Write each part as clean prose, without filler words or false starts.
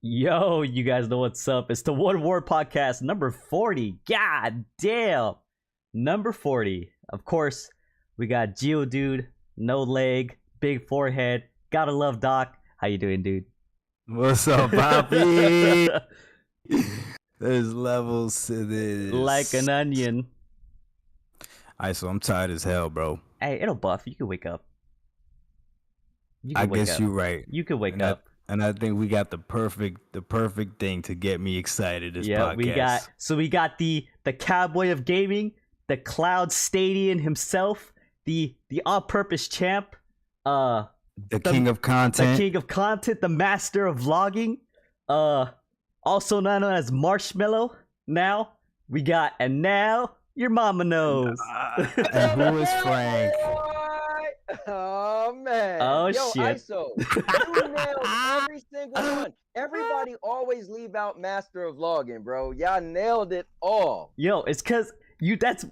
Yo, you guys know what's up. It's the One War Podcast, number 40. God damn. Number 40. Of course, we got Geodude, no leg, big forehead. Gotta love Doc. How you doing, dude? What's up, Poppy? There's levels to this. Like an onion. Alright, so I'm tired as hell, bro. Hey, it'll buff. You can wake up. I guess you're right. You can wake up. And I think we got the perfect thing to get me excited this podcast. We got the cowboy of gaming, the Cloud Stadium himself, the all-purpose champ, the king of content. The king of content, the master of vlogging, also known as Marshmallow. Now we got, and now your mama knows. And who is Frank? Oh man! Oh Yo, shit! ISO, you nailed every single one. Everybody always leave out Master of Vlogging, bro. Y'all nailed it all. Yo, it's cause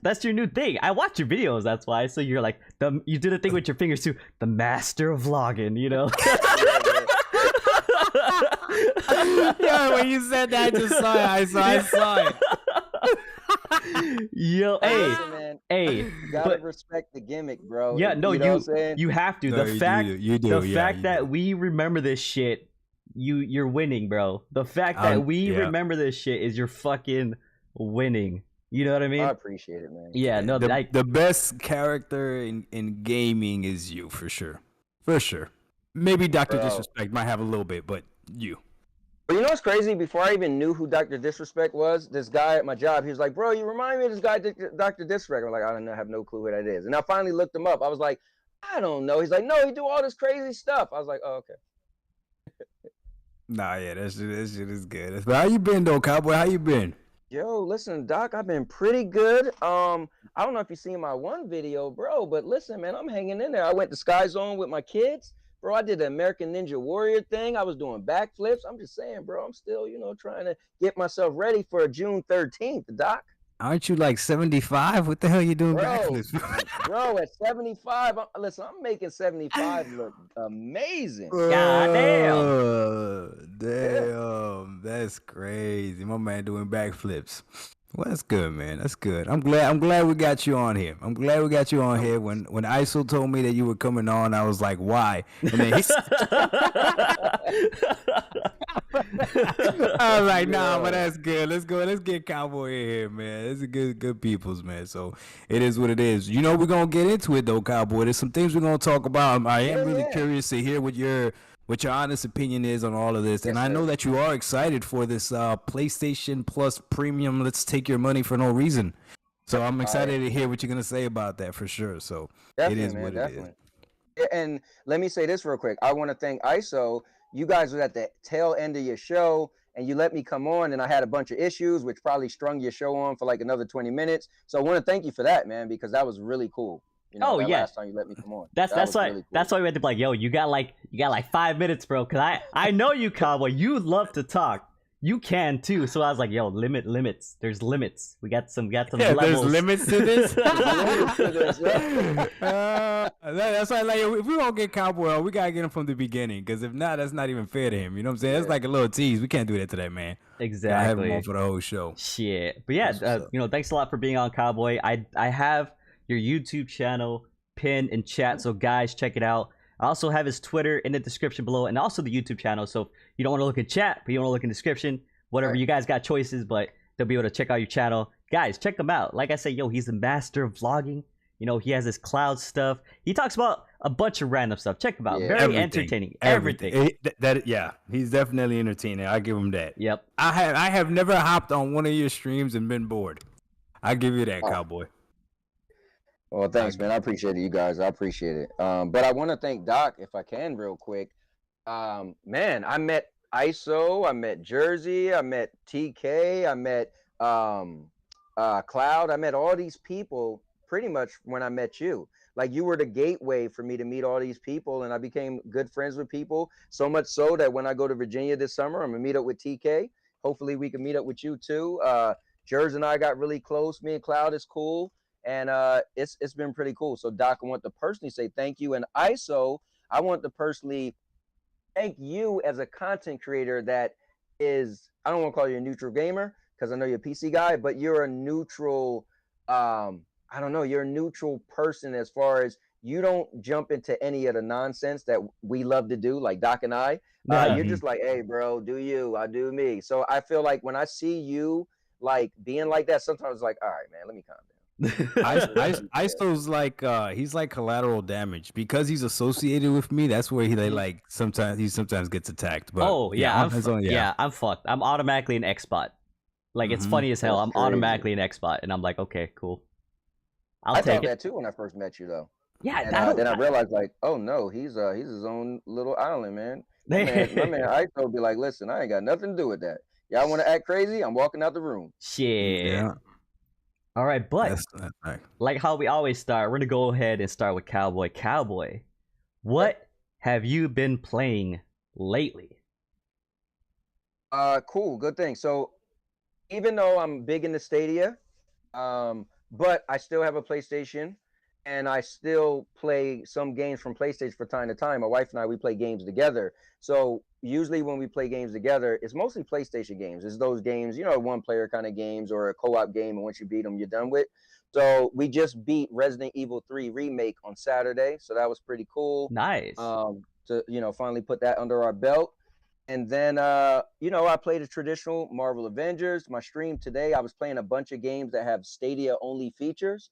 that's your new thing. I watch your videos, that's why. So you're like you do the thing with your fingers too. The Master of Vlogging, you know. Yeah, when you said that, I just saw it. I saw it. Yo, Listen, man, hey, you gotta respect the gimmick, bro. Yeah, no, you know what I'm saying? You have to. No, The you fact that do. we remember this shit, you're winning, bro. The fact that we remember this shit is you're fucking winning. You know what I mean? I appreciate it, man. Yeah, no, the best character in gaming is you, for sure. For sure. Maybe Dr. Disrespect might have a little bit, but you. But you know what's crazy? Before I even knew who Dr. Disrespect was, this guy at my job, he was like, bro, you remind me of this guy, Dr. Disrespect. I'm like, I don't know, have no clue who that is. And I finally looked him up. I was like, I don't know. He's like, no, he do all this crazy stuff. I was like, oh, okay. Nah, yeah, that shit is good. But how you been, though, Cowboy? How you been? Yo, listen, Doc, I've been pretty good. I don't know if you've seen my one video, bro, but listen, man, I'm hanging in there. I went to Sky Zone with my kids. Bro, I did the American Ninja Warrior thing. I was doing backflips. I'm just saying, bro, I'm still, trying to get myself ready for June 13th, Doc. Aren't you like 75? What the hell are you doing backflips? Bro, at 75, listen, I'm making 75 look amazing. God damn. Damn, that's crazy. My man doing backflips. Well, that's good, man. That's good. I'm glad we got you on here. When ISO told me that you were coming on, I was like, why? And then he I was like, nah, but that's good. Let's go. Let's get Cowboy in here, man. It's a good peoples, man. So it is what it is. You know, we're gonna get into it though, Cowboy. There's some things we're gonna talk about. I am really curious to hear what your honest opinion is on all of this. And I know that you are excited for this PlayStation Plus Premium, let's take your money for no reason. So I'm excited to hear what you're going to say about that for sure. So definitely, it is man, what definitely. it is. And let me say this real quick. I want to thank ISO. You guys were at the tail end of your show, and you let me come on, and I had a bunch of issues, which probably strung your show on for like another 20 minutes. So I want to thank you for that, man, because that was really cool. Last time you let me come on. That's why really cool. That's why we had to be like, yo, you got like 5 minutes, bro. Cause I know you, Cowboy. You love to talk. You can too. So I was like, yo, limits. There's limits. We got some levels. There's limits to this. That's why, like, if we don't get Cowboy on, we gotta get him from the beginning. Cause if not, that's not even fair to him. You know what I'm saying? That's like a little tease. We can't do that today, man. Exactly. I have him on for the whole show. Shit. But yeah, thanks a lot for being on, Cowboy. I have your YouTube channel pinned in chat, so guys, check it out. I also have his Twitter in the description below, and also the YouTube channel. So if you don't want to look in chat, but you want to look in the description, whatever, you guys got choices, but they'll be able to check out your channel. Guys, check him out. Like I said, yo, he's the master of vlogging. He has his cloud stuff. He talks about a bunch of random stuff. Check him out. Very entertaining. Everything. He's definitely entertaining. I give him that. Yep. I have never hopped on one of your streams and been bored. I give you that, Cowboy. Well, thanks, man. I appreciate it, you guys. I appreciate it. But I want to thank Doc, if I can, real quick. Man, I met ISO, I met Jersey, I met TK, I met Cloud. I met all these people pretty much when I met you. Like, you were the gateway for me to meet all these people, and I became good friends with people. So much so that when I go to Virginia this summer, I'm gonna meet up with TK. Hopefully, we can meet up with you too. Jersey and I got really close. Me and Cloud is cool. And it's been pretty cool. So Doc, I want to personally say thank you. And ISO, I want to personally thank you as a content creator that is, I don't want to call you a neutral gamer because I know you're a PC guy, but you're a neutral, I don't know, you're a neutral person as far as you don't jump into any of the nonsense that we love to do, like Doc and I. You're just like, hey, bro, do you, I do me. So I feel like when I see you like being like that, sometimes it's like, all right, man, let me calm down. ISO's like he's like collateral damage because he's associated with me. That's where he like sometimes gets attacked. But I'm fucked. I'm automatically an X spot. Like it's funny as hell. I'm automatically an X spot, and I'm like, okay, cool. I thought that too when I first met you, though. Yeah, and then I realized like, oh no, he's his own little island, man. My man ISO be like, listen, I ain't got nothing to do with that. Y'all want to act crazy? I'm walking out the room. Shit. Yeah. All right, but that's like how we always start, we're gonna go ahead and start with Cowboy. Cowboy, what have you been playing lately? Cool, good thing. So even though I'm big into Stadia, but I still have a PlayStation, and I still play some games from PlayStation from time to time. My wife and I, we play games together. So usually when we play games together, it's mostly PlayStation games. It's those games, you know, one-player kind of games or a co-op game, and once you beat them, you're done with. So we just beat Resident Evil 3 Remake on Saturday, so that was pretty cool. Nice. To, you know, finally put that under our belt. And then, you know, I played a traditional Marvel Avengers. My stream today, I was playing a bunch of games that have Stadia-only features,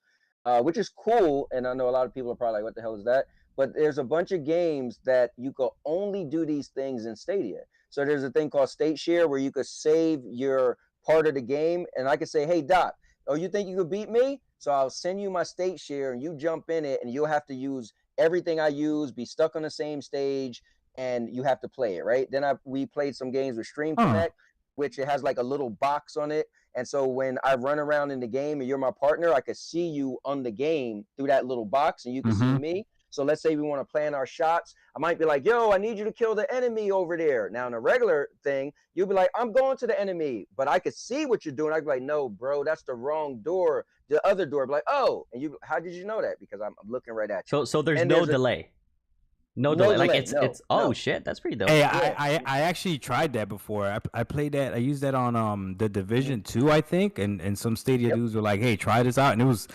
which is cool. And I know a lot of people are probably like, what the hell is that? But there's a bunch of games that you could only do these things in Stadia. So there's a thing called State Share where you could save your part of the game. And I could say, hey, Doc, oh, you think you could beat me? So I'll send you my State Share and you jump in it and you'll have to use everything I use, be stuck on the same stage, and you have to play it, right? Then we played some games with Stream Connect, which it has like a little box on it. And so when I run around in the game and you're my partner, I could see you on the game through that little box and you can see me. So let's say we want to plan our shots. I might be like, yo, I need you to kill the enemy over there. Now, in a regular thing, you'll be like, I'm going to the enemy. But I could see what you're doing. I'd be like, no, bro, that's the wrong door. The other door. I'd be like, oh. And you, how did you know that? Because I'm looking right at you. So there's no delay. No delay. Like it's oh shit, that's pretty dope. Hey, I actually tried that before. I played that. I used that on the Division 2, I think, and some Stadia dudes were like, hey, try this out, and it was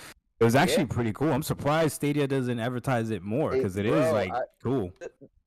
actually pretty cool. I'm surprised Stadia doesn't advertise it more because it is like cool.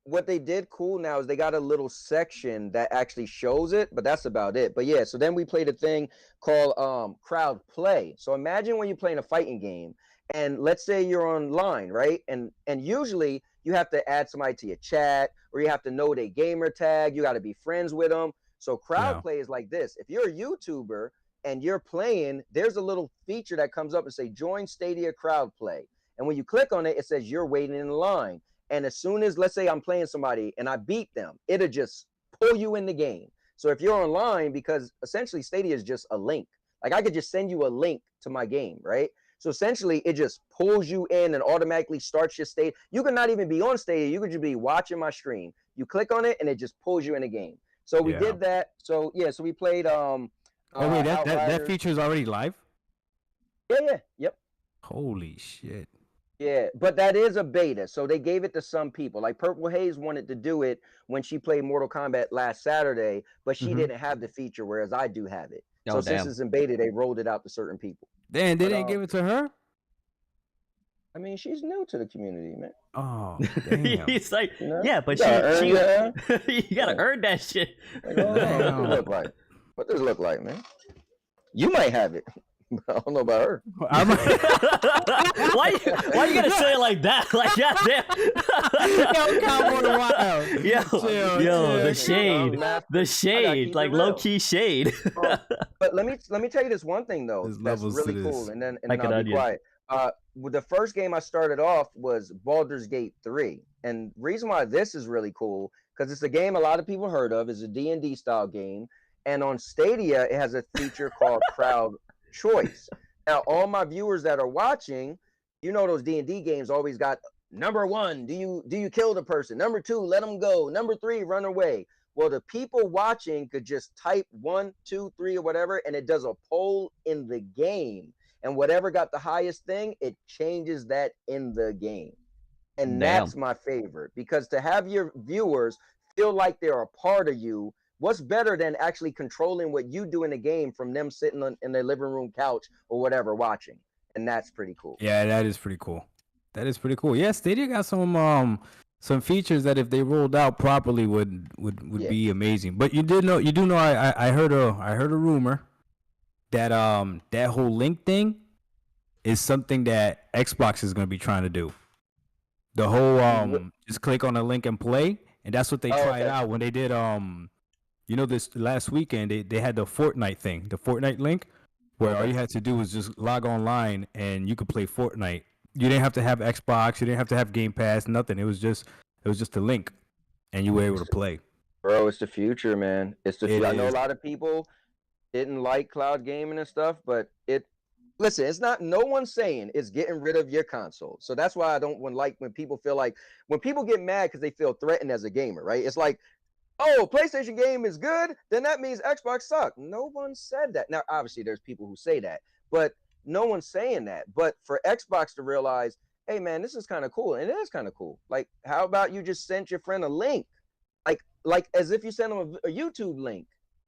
What they did cool now is they got a little section that actually shows it, but that's about it. But yeah, so then we played a thing called crowd play. So imagine when you're playing a fighting game, and let's say you're online, right? And usually you have to add somebody to your chat, or you have to know their gamer tag. You got to be friends with them. So crowd play is like this. If you're a YouTuber and you're playing, there's a little feature that comes up and say, join Stadia crowd play. And when you click on it, it says you're waiting in line. And as soon as, let's say I'm playing somebody and I beat them, it'll just pull you in the game. So if you're online, because essentially Stadia is just a link. Like I could just send you a link to my game, right? So essentially it just pulls you in and automatically starts your Stadia. You could not even be on Stadia. You could just be watching my stream. You click on it and it just pulls you in the game. So we did that. So yeah, so we played oh wait, that feature is already live? Yeah, yep. Holy shit. Yeah, but that is a beta, so they gave it to some people. Like Purple Haze wanted to do it when she played Mortal Kombat last Saturday, but she didn't have the feature, whereas I do have it. So since it's in beta, they rolled it out to certain people. Damn, they didn't give it to her? I mean, she's new to the community, man. Oh, damn. He's like, you know? yeah, but she you gotta earn that shit. Like, oh, what does it look like? What does it look like, man? You might have it. I don't know about her. Why you gotta say it like that? Like, goddamn. Yo, the shade, like low key shade. But let me tell you this one thing though, that's really cool, and then I'll be quiet. The first game I started off was Baldur's Gate 3, and reason why this is really cool because it's a game a lot of people heard of. It's a D&D style game, and on Stadia it has a feature called Crowd Choice. Now all my viewers that are watching, you know those D&D games always got number 1, do you kill the person, number 2, let them go, number 3, run away. Well, the people watching could just type 1, 2, 3 or whatever, and it does a poll in the game, and whatever got the highest thing, it changes that in the game. And that's my favorite, because to have your viewers feel like they're a part of you what's better than actually controlling what you do in the game from them sitting in their living room couch or whatever watching? And that's pretty cool. Yeah, that is pretty cool. That is pretty cool. Yeah, Stadia got some features that if they rolled out properly would be amazing. But you do know I heard a rumor that that whole link thing is something that Xbox is going to be trying to do. The whole just click on a link and play, and that's what they tried out when they did this last weekend. They had the Fortnite thing, the Fortnite link, where all you had to do was just log online and you could play Fortnite. You didn't have to have Xbox, you didn't have to have Game Pass, nothing. It was just a link, and you were able to play. Bro, it's the future, man. It's the future. I know a lot of people didn't like cloud gaming and stuff, but listen, it's not, no one's saying it's getting rid of your console. So that's why I don't like when people feel like, when people get mad because they feel threatened as a gamer, right? It's like, oh, PlayStation game is good, then that means Xbox suck. No one said that. Now, obviously, there's people who say that, but no one's saying that. But for Xbox to realize, hey, man, this is kind of cool, and it is kind of cool. Like, how about you just send your friend a link? Like as if you send them a YouTube link.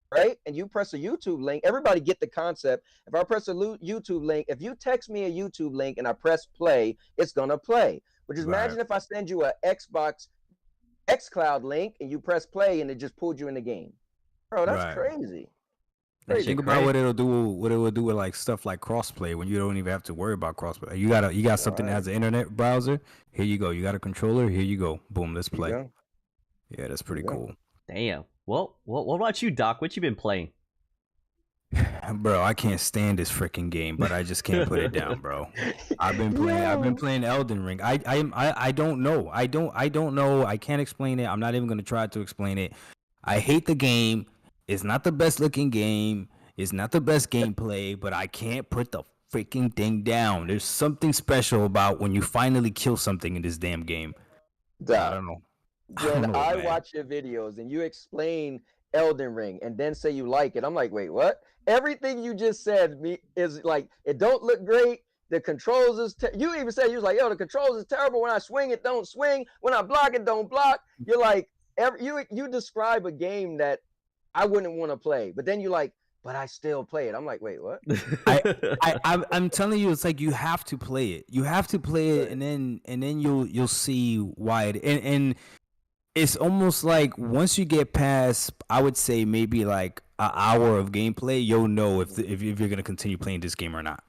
Right? And you press a YouTube link, everybody get the concept. If I press a YouTube link, if you text me a YouTube link and I press play, it's going to play. But just imagine if I send you a Xbox xCloud link and you press play and it just pulled you in the game. Bro, that's crazy. Think about what it'll do with like stuff like crossplay when you don't even have to worry about crossplay. You got something that has an internet browser. Here you go. You got a controller. Here you go. Boom, let's play. Yeah, that's pretty cool. Damn. Well, what about you, Doc? What you been playing? Bro, I can't stand this freaking game, but I just can't put it down, bro. I've been playing Elden Ring. I don't know. I don't know. I can't explain it. I'm not even gonna try to explain it. I hate the game. It's not the best looking game. It's not the best gameplay, but I can't put the freaking thing down. There's something special about when you finally kill something in this damn game. I don't know. When I watch your videos and you explain Elden Ring and then say you like it, I'm like, wait, what? Everything you just said is like, it don't look great. The controls is you even said, you was like, yo, the controls is terrible. When I swing, it don't swing. When I block, it don't block. You're like, you describe a game that I wouldn't want to play, but then you're like, but I still play it. I'm like, wait, what? I'm telling you, it's like you have to play it. You have to play it, and then you'll see why it and it's almost like once you get past, I would say maybe like an hour of gameplay, you'll know if you're gonna continue playing this game or not.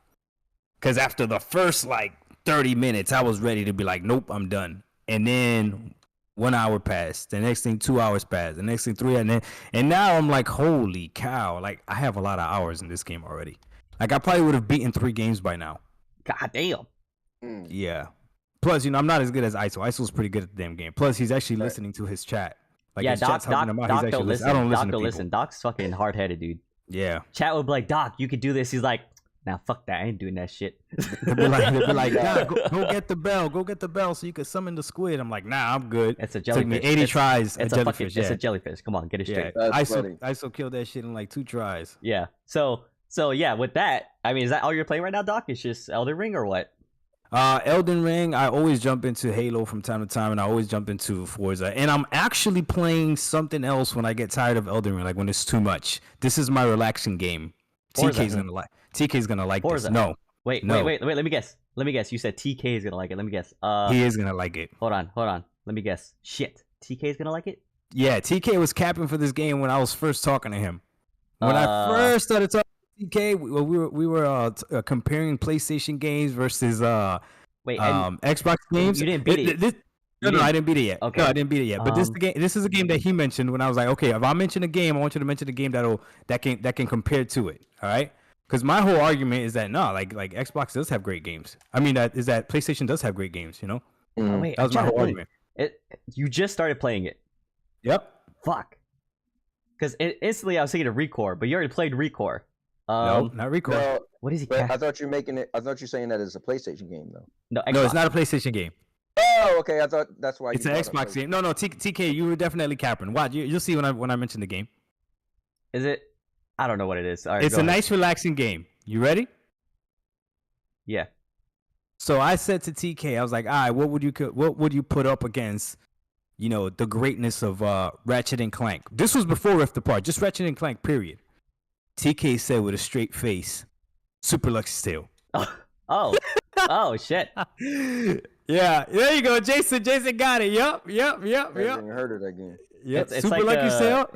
Because after the first like 30 minutes, I was ready to be like, nope, I'm done. And then 1 hour passed. The next thing, 2 hours passed. The next thing, 3. And now I'm like, holy cow! Like I have a lot of hours in this game already. Like I probably would have beaten 3 games by now. God damn. Yeah. Plus, I'm not as good as ISO. ISO's pretty good at the damn game. Plus, he's actually listening to his chat. Like, yeah, his Doc chat's helping him out. Doc don't listen. I don't Doc listen to don't people. listen. Doc's fucking hard-headed, dude. Yeah. Chat would be like, Doc, you could do this. He's like, nah, fuck that. I ain't doing that shit. They'll be like, Doc, go get the bell. Go get the bell so you can summon the squid. I'm like, nah, I'm good. It's a jellyfish. Took me 80 tries. It's a jellyfish. It's a jellyfish. Come on, get it straight. ISO killed that shit in like 2 tries. Yeah. So yeah, with that, I mean, is that all you're playing right now, Doc? It's just Elden Ring or what? Elden Ring, I always jump into Halo from time to time, and I always jump into Forza. And I'm actually playing something else when I get tired of Elden Ring, like when it's too much. This is my relaxing game. TK's gonna like Forza. this. No. Wait. Let me guess. You said TK is gonna like it. Let me guess. He is gonna like it. Hold on. Let me guess. Shit. TK is gonna like it? Yeah, TK was capping for this game when I was first talking to him. When I first started talking TK, we were comparing PlayStation games versus Xbox games. You didn't beat it. No, I didn't beat it yet. Okay. No, I didn't beat it yet. But this is a game that he mentioned when I was like, okay, if I mention a game, I want you to mention a game that can compare to it. All right? Because my whole argument is that like Xbox does have great games. I mean, that PlayStation does have great games. Oh, wait, that was my whole argument. You just started playing it. Yep. Fuck. Because instantly I was thinking of Recore, but you already played Recore. No, not Recore. No, what is he? I thought you're making it. I thought you're saying that it's a PlayStation game though. No, it's not a PlayStation game. Oh, okay. I thought that's why. It's an Xbox game. No, TK, you were definitely capping. Watch, you'll see when I mention the game. Is it? I don't know what it is. All right, it's a nice, relaxing game. You ready? Yeah. So I said to TK, I was like, all right, what would you put up against you know, the greatness of Ratchet and Clank. This was before Rift Apart, just Ratchet and Clank, period. TK said with a straight face, Super Lucky's Tale. Oh shit. Yeah, there you go, Jason. Jason got it. Yep. Never heard of that game. Yep. It's Super like Lucky's Tale.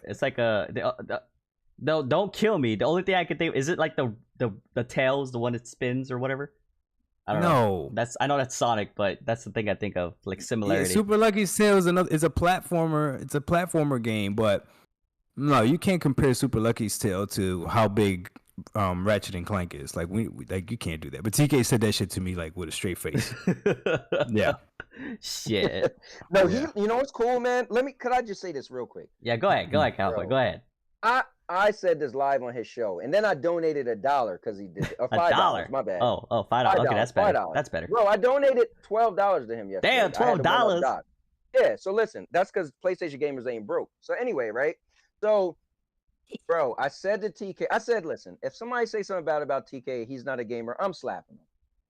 It's like no, don't kill me. The only thing I can think is it like the tails, the one that spins or whatever. I don't know. I know that's Sonic, but that's the thing I think of, like similarity. Yeah, Super Lucky's Tale is a platformer. It's a platformer game, but no, you can't compare Super Lucky's Tale to how big Ratchet and Clank is. Like like you can't do that. But TK said that shit to me like with a straight face. Yeah. Shit. No, you know what's cool, man? Could I just say this real quick? Yeah, go ahead, Cowboy. Go ahead. I said this live on his show, and then I donated $1 because he did $5. My bad. Oh, $5. Okay, that's better. $5. That's better. Bro, I donated $12 to him yesterday. Damn, $12. Yeah, so listen, that's because PlayStation gamers ain't broke. So anyway, right? So, bro, I said to TK, I said, listen, if somebody say something bad about TK, he's not a gamer, I'm slapping him.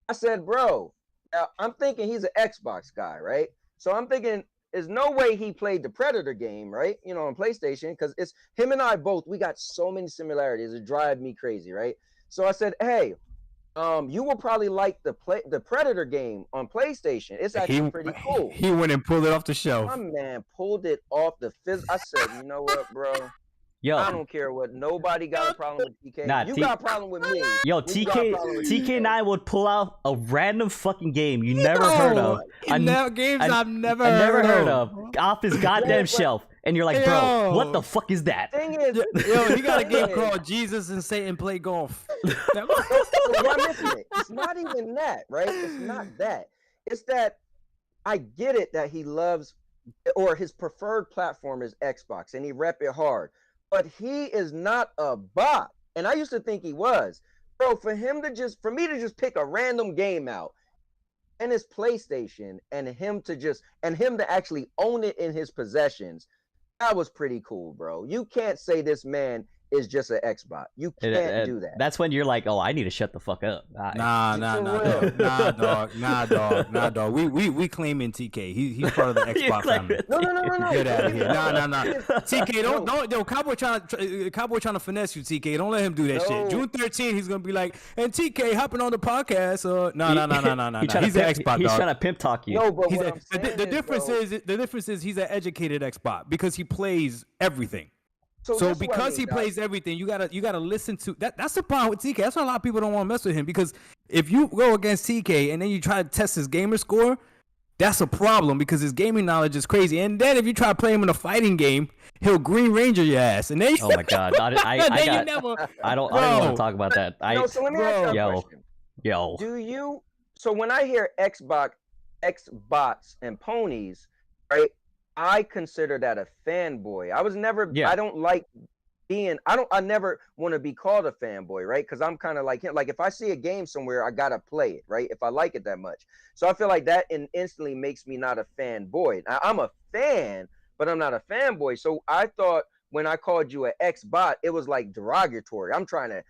I said, bro, now I'm thinking he's an Xbox guy, right? So I'm thinking, there's no way he played the Predator game, right? You know, on PlayStation, because it's him and I both, we got so many similarities. It drives me crazy, right? So I said, hey, you will probably like the Predator game on PlayStation. It's actually pretty cool. He went and pulled it off the shelf. My man pulled it off the I said, you know what, bro? Yo, I don't care what. Nobody got a problem with TK. Nah, you got a problem with me. Yo, TK9 would pull out a random fucking game you never heard of. Games I've never heard of. Off his goddamn shelf. And you're like, bro, what the fuck is that? Thing is, he got a game called Jesus and Satan Play Golf. Y'all missing it. It's not even that, right? It's not that. It's that I get it that he loves, or his preferred platform is Xbox, and he rep it hard. But he is not a bot. And I used to think he was. Bro, for me to just pick a random game out and his PlayStation and him to actually own it in his possessions, that was pretty cool, bro. You can't say this man is just an Xbox. You can't do that. That's when you're like, oh, I need to shut the fuck up. Nah, dog. We claiming TK. He's part of the Xbox family. No. Get out of here. Nah. TK, don't. Yo, Cowboy trying to finesse you. TK, don't let him do that shit. June 13th, he's gonna be like, and TK hopping on the podcast. No. He's an Xbox dog. He's trying to pimp talk you. No, but the difference is he's an educated Xbox because he plays everything. So because he plays everything, you gotta listen to that. That's the problem with TK. That's why a lot of people don't want to mess with him, because if you go against TK and then you try to test his gamer score, that's a problem because his gaming knowledge is crazy. And then if you try to play him in a fighting game, he'll Green Ranger your ass. And then oh my god, I don't want to talk about that. So let me ask you a question. Yo. So when I hear Xbox and ponies, right? I consider that a fanboy. I was never. Yeah. I don't like being. I never want to be called a fanboy, right? Because I'm kind of like him. Like if I see a game somewhere, I gotta play it, right? If I like it that much. So I feel like that instantly makes me not a fanboy. I'm a fan, but I'm not a fanboy. So I thought when I called you an Xbot, it was like derogatory. I'm trying to.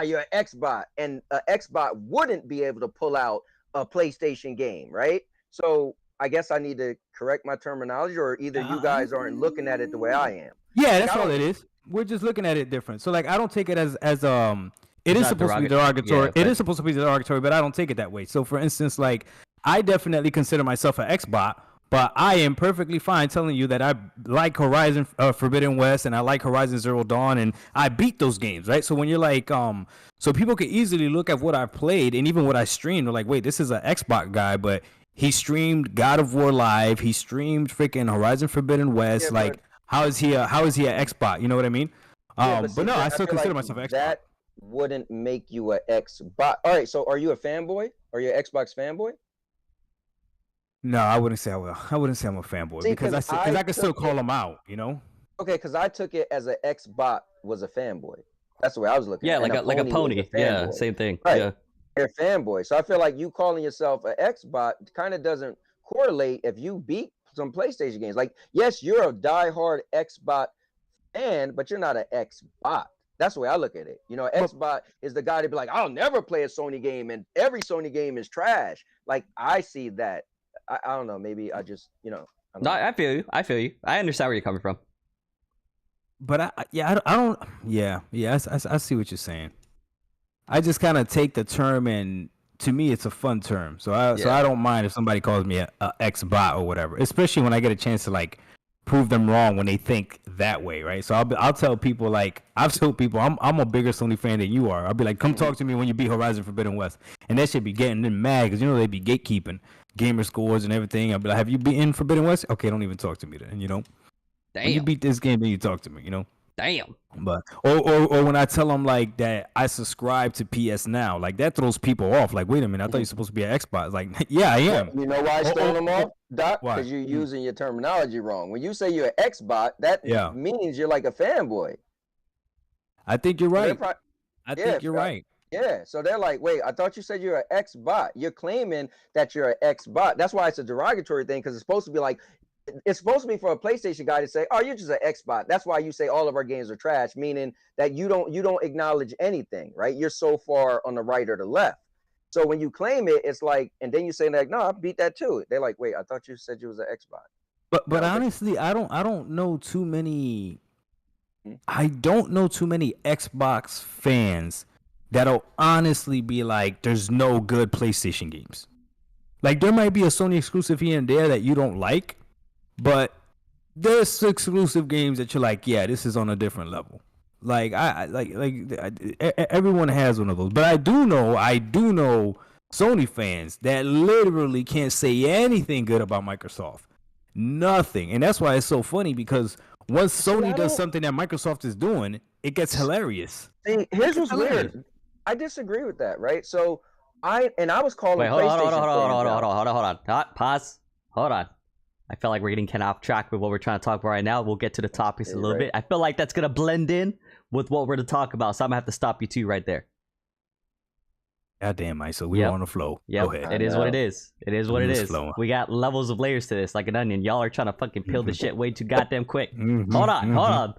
You're an Xbot, and an Xbot wouldn't be able to pull out a PlayStation game, right? So I guess I need to correct my terminology, or either you guys aren't looking at it the way I am. Yeah, that's all it is. We're just looking at it different. So like, I don't take it as it is supposed to be derogatory. Yeah, it is supposed to be derogatory, but I don't take it that way. So for instance, like I definitely consider myself an Xbot, but I am perfectly fine telling you that I like Horizon Forbidden West and I like Horizon Zero Dawn, and I beat those games, right? So when you're like, so people can easily look at what I've played and even what I streamed. They're like, wait, this is an Xbox guy, but he streamed God of War Live. He streamed freaking Horizon Forbidden West. Yeah, like, how is he a Xbox? You know what I mean? But no, I still consider myself an Xbox. That wouldn't make you an Xbox. All right, so are you a fanboy? Are you an Xbox fanboy? No, I wouldn't say I will. I wouldn't say I'm a fanboy because I can still call him out. You know? Okay, because I took it as an Xbox was a fanboy. That's the way I was looking. Yeah, like a pony. Yeah, same thing. Right. Yeah. You're a fanboy. So I feel like you calling yourself an Xbox kind of doesn't correlate if you beat some PlayStation games. Like, yes, you're a diehard Xbox fan, but you're not an Xbox. That's the way I look at it. You know, Xbox is the guy to be like, I'll never play a Sony game, and every Sony game is trash. Like, I see that. I don't know. Maybe I just, No, I feel you. I feel you. I understand where you're coming from. But I don't. Yeah. I see what you're saying. I just kind of take the term, and to me, it's a fun term. So I don't mind if somebody calls me a X-bot or whatever, especially when I get a chance to like prove them wrong when they think that way, right? So I'll tell people, like, I've told people I'm a bigger Sony fan than you are. I'll be like, come talk to me when you beat Horizon Forbidden West, and that should be getting them mad because they be gatekeeping gamer scores and everything. I'll be like, have you beaten Forbidden West? Okay, don't even talk to me then. Damn. When you beat this game, then you talk to me. Damn. But or when I tell them like that I subscribe to PS Now, like that throws people off. Like, wait a minute, I thought you're supposed to be an Xbox. Like, yeah, I am. You know why it's throwing them off, Doc? Because you're using your terminology wrong. When you say you're an Xbot, that means you're like a fanboy. I think you're right. I think you're right. Yeah, so they're like, wait, I thought you said you're an Xbot. You're claiming that you're an Xbot. That's why it's a derogatory thing, because it's supposed to be like, it's supposed to be for a PlayStation guy to say, oh, you're just an Xbot. That's why you say all of our games are trash, meaning that you don't acknowledge anything, right? You're so far on the right or the left. So when you claim it, it's like, and then you say like, no, I beat that too. They're like, wait, I thought you said you was an Xbot. But honestly, I don't know too many. I don't know too many Xbox fans that'll honestly be like, there's no good PlayStation games. Like, there might be a Sony exclusive here and there that you don't like, but there's exclusive games that you're like, yeah, this is on a different level. Like, everyone has one of those. But I do know Sony fans that literally can't say anything good about Microsoft. Nothing. And that's why it's so funny, because once Sony does something that Microsoft is doing, it gets hilarious. See, here's what's weird. I disagree with that, right? So I was calling. Wait, hold on. Pause. Hold on. I feel like we're getting kind of off track with what we're trying to talk about right now. We'll get to the topics a little bit. I feel like that's gonna blend in with what we're to talk about, so I'm gonna have to stop you too right there. God damn, ISO, we're on the flow. Yeah, it is what it is. It is what it is. Flowing. We got levels of layers to this, like an onion. Y'all are trying to fucking peel the shit way too goddamn quick. Hold on.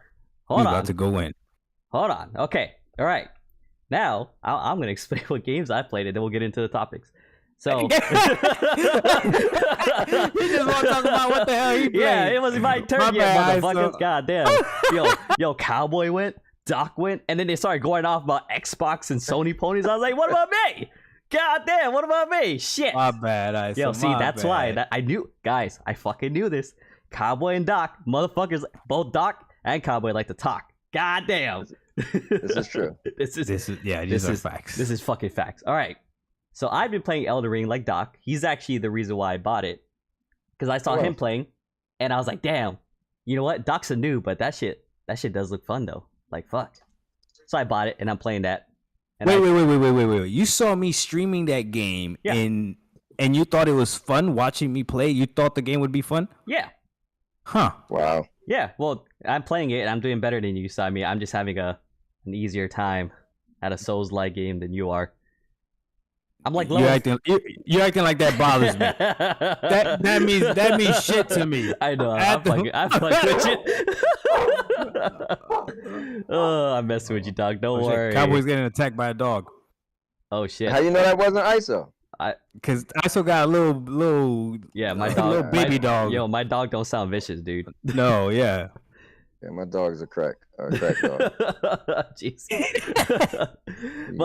About to go in. Hold on. Okay. All right. Now I'm gonna explain what games I played, and then we'll get into the topics. So you just want to talk about what the hell he played. Yeah, it was my turn yet, motherfuckers. God damn. Yo, Cowboy went, Doc went, and then they started going off about Xbox and Sony ponies. I was like, what about me? God damn, what about me? Shit. My bad, Yo, see, that's why I knew, guys. I fucking knew this. Cowboy and Doc, motherfuckers, both Doc and Cowboy like to talk. God damn. This is true. These are facts. This is fucking facts. All right. So I've been playing Elden Ring like Doc. He's actually the reason why I bought it, because I saw him playing, and I was like, damn, you know what? Doc's a noob, but that shit does look fun though. Like, fuck. So I bought it, and I'm playing that. And wait. You saw me streaming that game, and you thought it was fun watching me play? You thought the game would be fun? Yeah. Huh. Wow. Yeah. Well, I'm playing it, and I'm doing better than you. So I mean, I'm just having an easier time at a Souls-like game than you are. I'm like, you're acting like that bothers me. that means shit to me. I know. I'm fucking with you. Oh, I'm messing with you, dog. Don't worry. Cowboy's getting attacked by a dog. Oh shit. How you know that wasn't ISO? Because ISO got a little my dog, little baby dog. Yo, my dog don't sound vicious, dude. No, yeah. Yeah, my dog's a crack dog. Jeez.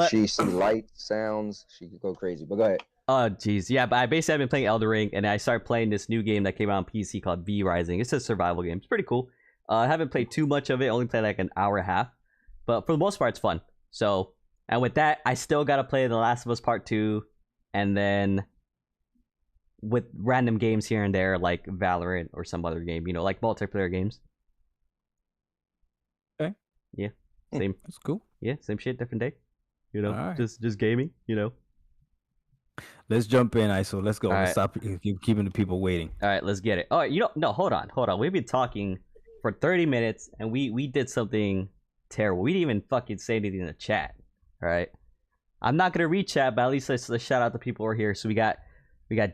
She see light sounds, she could go crazy. But go ahead. Oh, jeez. Yeah, but I basically have been playing Elden Ring, and I started playing this new game that came out on PC called V Rising. It's a survival game. It's pretty cool. I haven't played too much of it. Only played like an hour and a half. But for the most part, it's fun. So, and with that, I still got to play The Last of Us Part 2. And then with random games here and there, like Valorant or some other game, like multiplayer games. Okay. Yeah. Same. That's cool. Yeah, same shit, different day. Right. Just gaming, Let's jump in, ISO. Let's go. Let's stop keeping the people waiting. All right, let's get it. All right, no, hold on. We've been talking for 30 minutes, and we did something terrible. We didn't even fucking say anything in the chat. All right. I'm not gonna read chat, but at least let's shout out the people who are here. So we got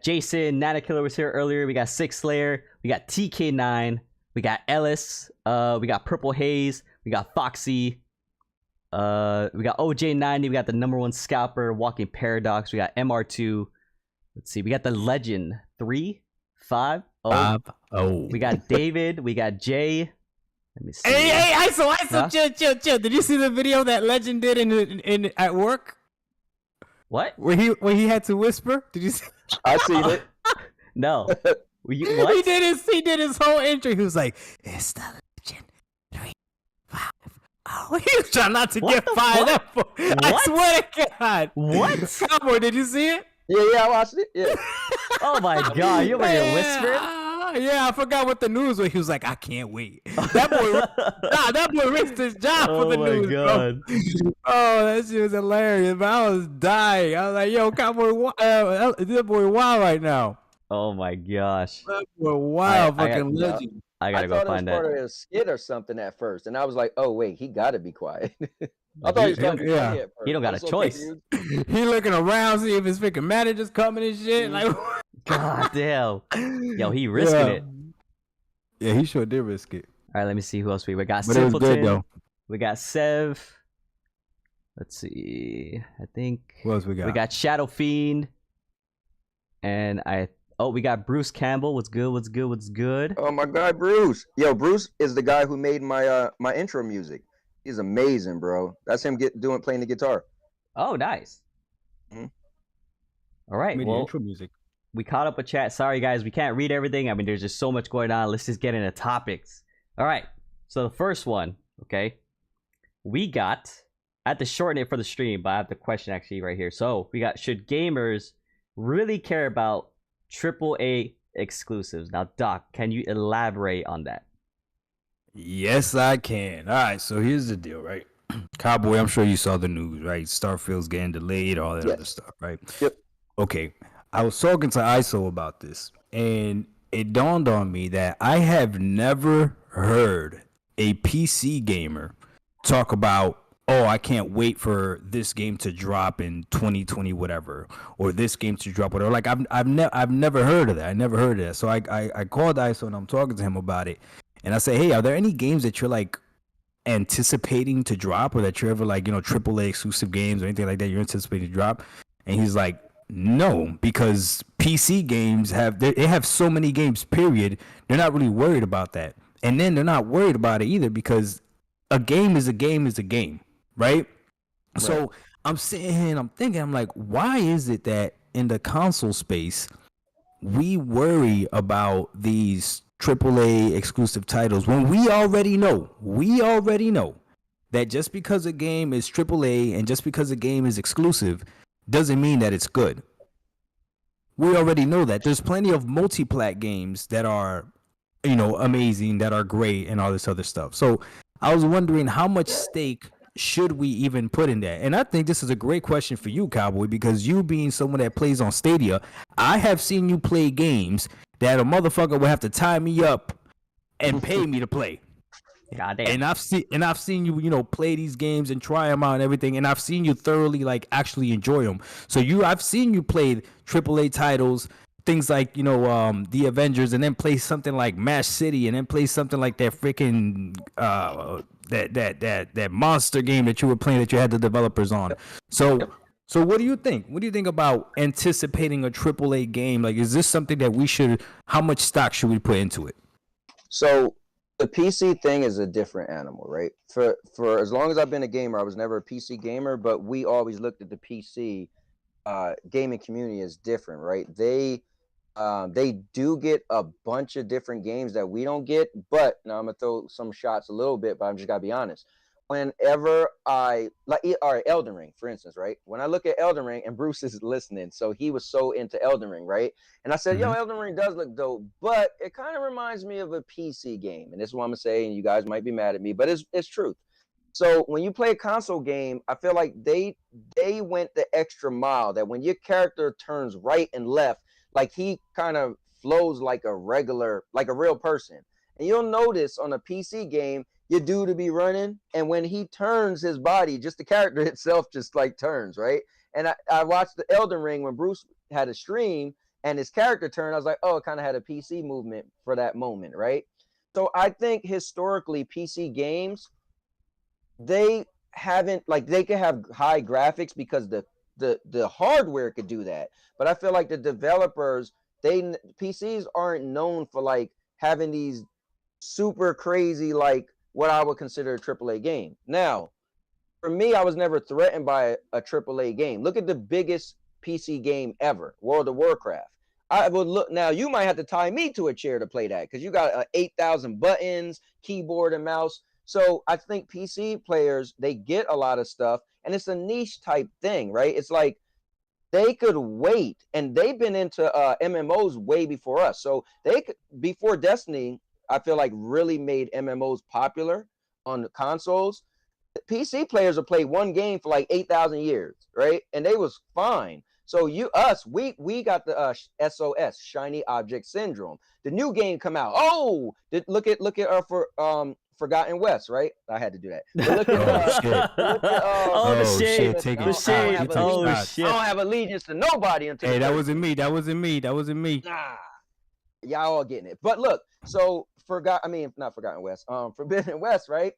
Jason, Nana Killer was here earlier. We got Six Slayer. We got TK9. We got Ellis. We got Purple Haze. We got Foxy. We got OJ90. We got the #1 scalper, Walking Paradox. We got MR2. Let's see. We got the Legend 3, 5, Oh, 5-0. we got David. We got Jay. Let me see. Hey, ISO, Huh? chill. Did you see the video that Legend did in at work What? where he had to whisper? Did you see? I seen it. No. What? He did his whole intro. He was like, "It's the Legend 3, 5." Oh, he was trying not to get fired up. I swear to God. What? Cowboy, did you see it? Yeah, I watched it. Yeah. Oh my God! You over here whispering? Yeah, I forgot what the news was. He was like, "I can't wait." That boy risked his job for the news, God. bro. Oh, that shit was hilarious. But I was dying. I was like, "Yo, Cowboy, this boy wild right now." Oh my gosh! That boy wild, I fucking legend. I gotta go find it was that. part of a skit or something at first, and I was like, "Oh wait, he got to be quiet." I thought he was trying to be funny at first. He don't got I was a so choice. confused. He looking around, see if his freaking manager's coming and shit. Like, God damn! Yo, he risking it. Yeah, he sure did risk it. All right, let me see who else we got. But it was Simpleton. good though. We got Sev. Let's see. I think What else we got? we got Shadow Fiend, and we got Bruce Campbell. What's good? Oh my God, Bruce! Yo, Bruce is the guy who made my my intro music. He's amazing, bro. That's him playing the guitar. Oh, nice. Mhm. All right. Made the Well, intro music. we caught up with chat. Sorry, guys, we can't read everything. I mean, there's just so much going on. Let's just get into topics. All right. So the first one, okay, we got. I have to shorten it for the stream, but I have the question actually right here. So we got: should gamers really care about AAA exclusives? Now, Doc, can you elaborate on that? Yes, I can. All right, so here's the deal, right? Cowboy, I'm sure you saw the news, right? Starfield's getting delayed, all that other stuff, right? Yep. Okay, I was talking to ISO about this, and it dawned on me that I have never heard a PC gamer talk about, oh, I can't wait for this game to drop in 2020, whatever, or this game to drop, whatever. Like I've never heard of that. I never heard of that. So I called ISO and I'm talking to him about it. And I say, hey, are there any games that you're like anticipating to drop, or that you're ever like, AAA exclusive games or anything like that you're anticipating to drop? And he's like, no, because PC games they have so many games, period. They're not really worried about that. And then they're not worried about it either because a game is a game, right? So I'm sitting here and I'm thinking, I'm like, why is it that in the console space, we worry about these AAA exclusive titles when we already know that just because a game is AAA and just because a game is exclusive doesn't mean that it's good. We already know that. There's plenty of multi-plat games that are, amazing, that are great and all this other stuff. So I was wondering how much stake should we even put in that? And I think this is a great question for you, Cowboy, because you being someone that plays on Stadia, I have seen you play games that a motherfucker would have to tie me up and pay me to play. Goddamn. And I've seen you, play these games and try them out and everything, and I've seen you thoroughly actually enjoy them. So I've seen you play AAA titles, things like the Avengers, and then play something like Mash City, and then play something like that freaking that monster game that you were playing that you had the developers on. So what do you think? What do you think about anticipating a AAA game? Like, is this something that how much stock should we put into it? So the PC thing is a different animal, right? For as long as I've been a gamer, I was never a PC gamer, but we always looked at the PC gaming community as different, right? They do get a bunch of different games that we don't get, but now I'm gonna throw some shots a little bit, but I'm just gotta be honest. Whenever all right, Elden Ring, for instance, right? When I look at Elden Ring, and Bruce is listening, so he was so into Elden Ring, right? And I said, yo, Elden Ring does look dope, but it kind of reminds me of a PC game. And this is what I'm gonna say, and you guys might be mad at me, but it's truth. So when you play a console game, I feel like they went the extra mile, that when your character turns right and left, like he kind of flows like a real person. And you'll notice on a PC game, your dude to be running, and when he turns his body, just the character itself just like turns, right? And I watched the Elden Ring when Bruce had a stream and his character turned. I was like, oh, it kind of had a PC movement for that moment, right? So I think historically PC games, they haven't, like, they could have high graphics because the hardware could do that, but I feel like the developers PCs aren't known for like having these super crazy, like what I would consider a AAA game. Now, for me, I was never threatened by a AAA game. Look at the biggest PC game ever, World of Warcraft. I would look now. You might have to tie me to a chair to play that because you got 8,000 buttons, keyboard and mouse. So I think PC players, they get a lot of stuff, and it's a niche type thing, right? It's like they could wait, and they've been into MMOs way before us. So they could, before Destiny, I feel like really made MMOs popular on the consoles. PC players have played one game for like 8,000 years, right? And they was fine. So we got the SOS, Shiny Object Syndrome. The new game come out. Oh, look at Forgotten West, right? I had to do that. But look at shit. Take the it. shade. Shit. I don't have allegiance to nobody until Hey, that wasn't me. That wasn't me. Nah, y'all all getting it. But look, so not Forgotten West. Forbidden West, right?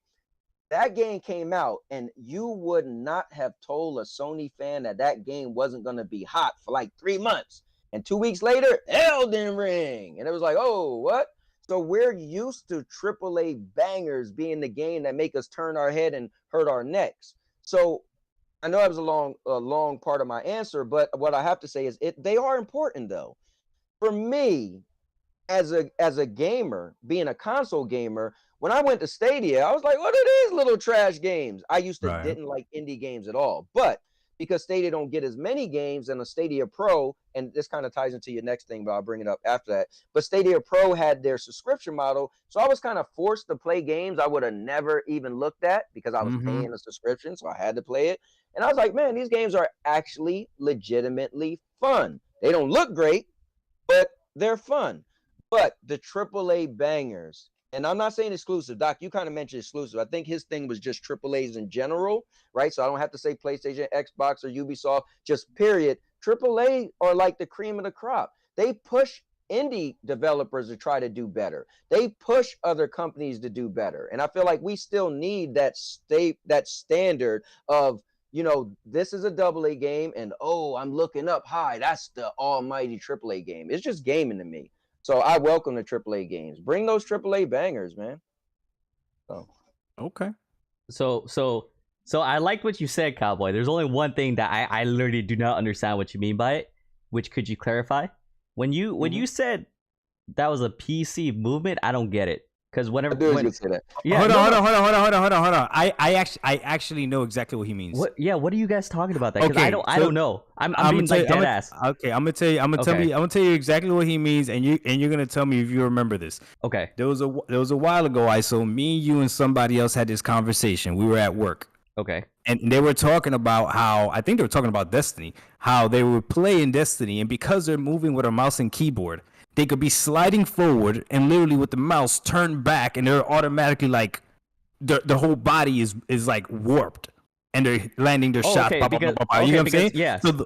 That game came out, and you would not have told a Sony fan that game wasn't going to be hot for like 3 months. And 2 weeks later, Elden Ring. And it was like, oh, what? So we're used to AAA bangers being the game that make us turn our head and hurt our necks. So I know that was a long part of my answer, but what I have to say is they are important, though. For me, as a gamer, being a console gamer, when I went to Stadia, I was like, what are these little trash games? I used to didn't like indie games at all. But because Stadia don't get as many games and a Stadia Pro, and this kind of ties into your next thing, but I'll bring it up after that. But Stadia Pro had their subscription model, so I was kind of forced to play games I would have never even looked at because I was paying a subscription, so I had to play it. And I was like, man, these games are actually legitimately fun. They don't look great, but they're fun. But the AAA bangers, and I'm not saying exclusive. Doc, you kind of mentioned exclusive. I think his thing was just AAAs in general, right? So I don't have to say PlayStation, Xbox, or Ubisoft, just period. AAA are like the cream of the crop. They push indie developers to try to do better. They push other companies to do better. And I feel like we still need that standard of, this is a AA game, and I'm looking up high. That's the almighty AAA game. It's just gaming to me. So I welcome the AAA games. Bring those AAA bangers, man. So okay. So I liked what you said, Cowboy. There's only one thing that I literally do not understand what you mean by it. Which could you clarify? When you said that was a PC movement, I don't get it. Because whenever you say that. Yeah, hold on. I actually know exactly what he means. What are you guys talking about? That because I don't know. I'm being like dead ass. Okay, I'm gonna tell you exactly what he means, and you're gonna tell me if you remember this. Okay. There was a while ago, me, you, and somebody else had this conversation. We were at work. Okay. And they were talking about how, I think they were talking about Destiny, how they were playing Destiny, and because they're moving with a mouse and keyboard, they could be sliding forward and literally with the mouse turn back, and they're automatically like the whole body is like warped, and they're landing their shots. You know what I'm saying? Yeah. So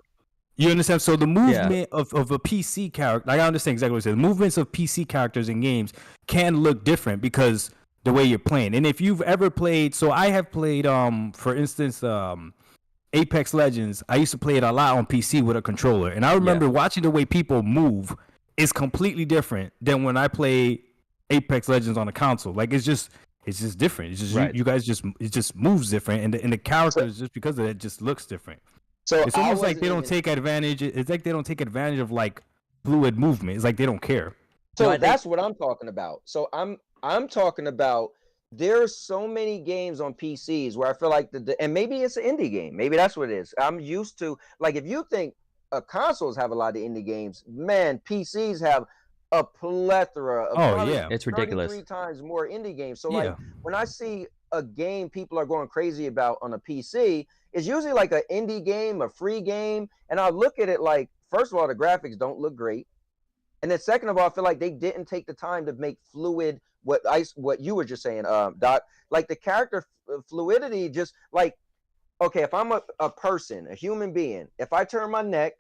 you understand? So the movement of a PC character, like I understand exactly what you're saying. The movements of PC characters in games can look different because the way you're playing. And if you've ever played, so I have played, for instance, Apex Legends. I used to play it a lot on PC with a controller, and I remember watching the way people move is completely different than when I play Apex Legends on a console. Like it's just different. It's just you guys it just moves different, and the characters just because of it just looks different. So it's almost like they don't take advantage. It's like they don't take advantage of like fluid movement. It's like they don't care. So that's what I'm talking about. So I'm talking about there's so many games on PCs where I feel like and maybe it's an indie game. Maybe that's what it is. I'm used to, like, if you think consoles have a lot of indie games, man, PCs have a plethora of it's ridiculous. 3 times more indie games. So like when I see a game people are going crazy about on a PC, it's usually like an indie game, a free game, and I look at it like, first of all, the graphics don't look great. And then second of all, I feel like they didn't take the time to make fluid what you were just saying, Doc. Like the character fluidity, just like, okay, if I'm a person, a human being, if I turn my neck,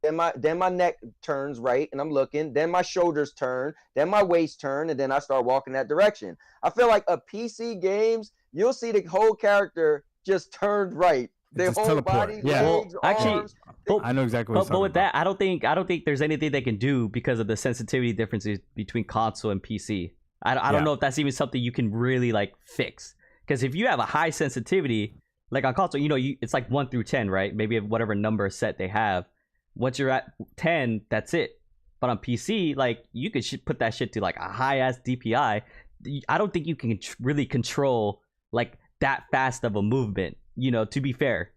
then my neck turns right, and I'm looking, then my shoulders turn, then my waist turn, and then I start walking that direction. I feel like a PC games, you'll see the whole character just turned right Their Just whole teleport. body, Yeah. legs, Actually, arms. I know exactly what But you're with talking that, I don't think there's anything they can do because of the sensitivity differences between console and PC. I don't Yeah. know if that's even something you can really like fix. Because if you have a high sensitivity, like on console, it's like 1 through 10, right? Maybe whatever number set they have. Once you're at 10, that's it. But on PC, like you could put that shit to like a high ass DPI. I don't think you can really control like that fast of a movement. To be fair.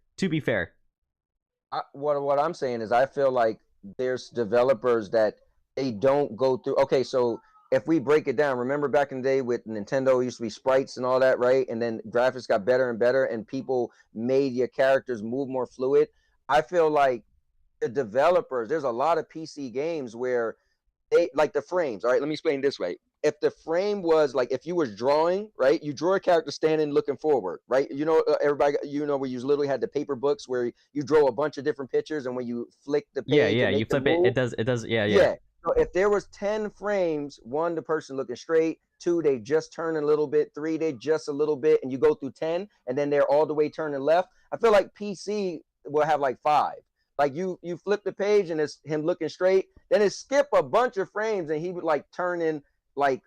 What I'm saying is I feel like there's developers that they don't go through. Okay, so if we break it down, remember back in the day with Nintendo, it used to be sprites and all that, right? And then graphics got better and better, and people made your characters move more fluid. I feel like the developers, there's a lot of PC games where they like the frames. All right, let me explain this way. If the frame was like, if you was drawing, right, you draw a character standing looking forward, right? Everybody, where you literally had the paper books where you draw a bunch of different pictures, and when you flick the page, Yeah. You flip it, it does. Yeah. So if there was 10 frames, 1, the person looking straight, 2, they just turn a little bit, 3, they just a little bit, and you go through 10, and then they're all the way turning left. I feel like PC will have like 5. Like you flip the page and it's him looking straight, then it skip a bunch of frames and he would like turn in like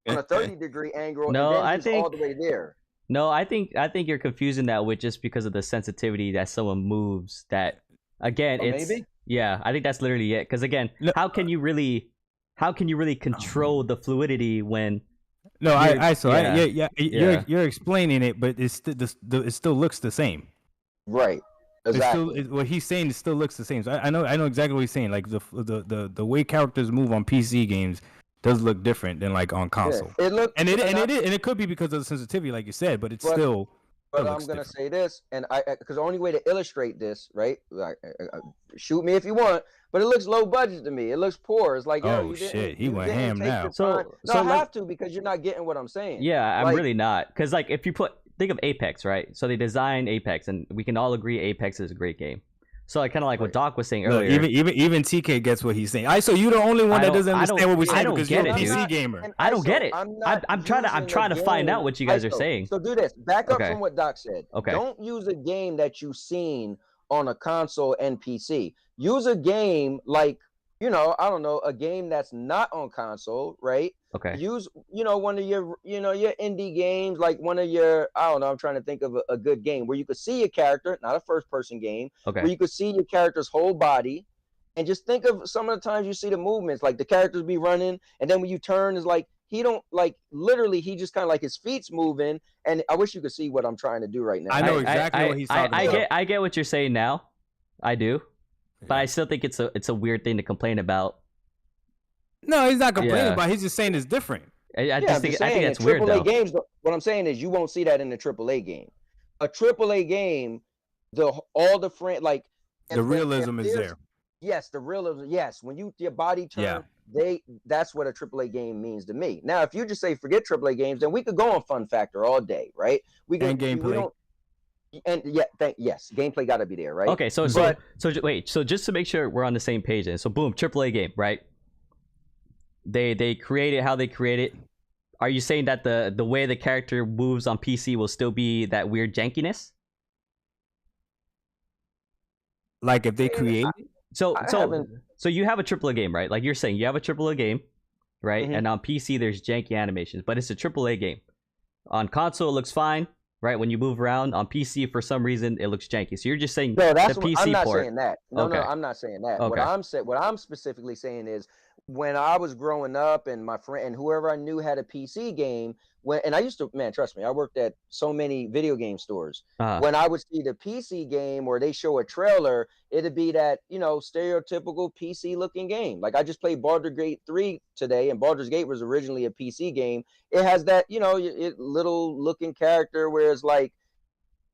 on a 30-degree angle, No, and then I he's think all the way there. No, I think you're confusing that with just because of the sensitivity that someone moves. That again, it's maybe? Yeah. I think that's literally it. Because again, how can you really control the fluidity when? No, Yeah. You're explaining it, but it still looks the same. Right. Exactly. What he's saying, it still looks the same. So I know exactly what he's saying. Like the way characters move on PC games does look different than like on console. Yeah, it could be because of the sensitivity, like you said, but still. But I'm gonna say this, and because the only way to illustrate this, right? Like, shoot me if you want, but it looks low budget to me. It looks poor. It's like, he went ham now. I have to, because you're not getting what I'm saying. Yeah, I'm really not. Because like if you think of Apex, right? So they designed Apex, and we can all agree Apex is a great game. So like kind of like what Doc was saying earlier. Even TK gets what he's saying. So you're the only one that doesn't understand what we're saying because you're a PC gamer. I don't get it. I'm trying to find out what you guys are saying. So do this. Back up from what Doc said. Okay. Don't use a game that you've seen on a console and PC. Use a game like, I don't know, a game that's not on console, right? Okay. Use, one of your, your indie games, like one of your, I don't know, I'm trying to think of a good game where you could see your character, not a first person game, where you could see your character's whole body, and just think of some of the times you see the movements, like the characters be running, and then when you turn, it's like, he don't, like, literally, he just kind of like his feet's moving, and I wish you could see what I'm trying to do right now. I know exactly what he's talking about. I get what you're saying now. I do. But I still think it's a weird thing to complain about. No, he's not complaining about it. He's just saying it's different. I think it's weird AAA though. Games, what I'm saying is you won't see that in the AAA game. A AAA game, all the friend like the realism is there. Yes, the realism. Yes, when your body turns, that's what a AAA game means to me. Now, if you just say forget AAA games, then we could go on Fun Factor all day, right? We can gameplay. Yes, gameplay got to be there, right? Okay, so wait, so just to make sure we're on the same page, then, so boom, AAA game, right? They create it how they create it. Are you saying that the way the character moves on PC will still be that weird jankiness? Like if they create it? So you have a AAA game, right? Like you're saying, you have a AAA game, right? Mm-hmm. And on PC there's janky animations, but it's a AAA game. On console it looks fine, right? When you move around. On PC for some reason it looks janky. So you're just saying no, that's the PC I'm not port. saying that. No, I'm not saying that. Okay. What I'm specifically saying is when I was growing up and my friend and whoever I knew had a PC game, and I used to, man, trust me, I worked at so many video game stores. When I would see the PC game or they show a trailer, it'd be that, stereotypical PC looking game. Like I just played Baldur's Gate 3 today, and Baldur's Gate was originally a PC game. It has that, little looking character where it's like,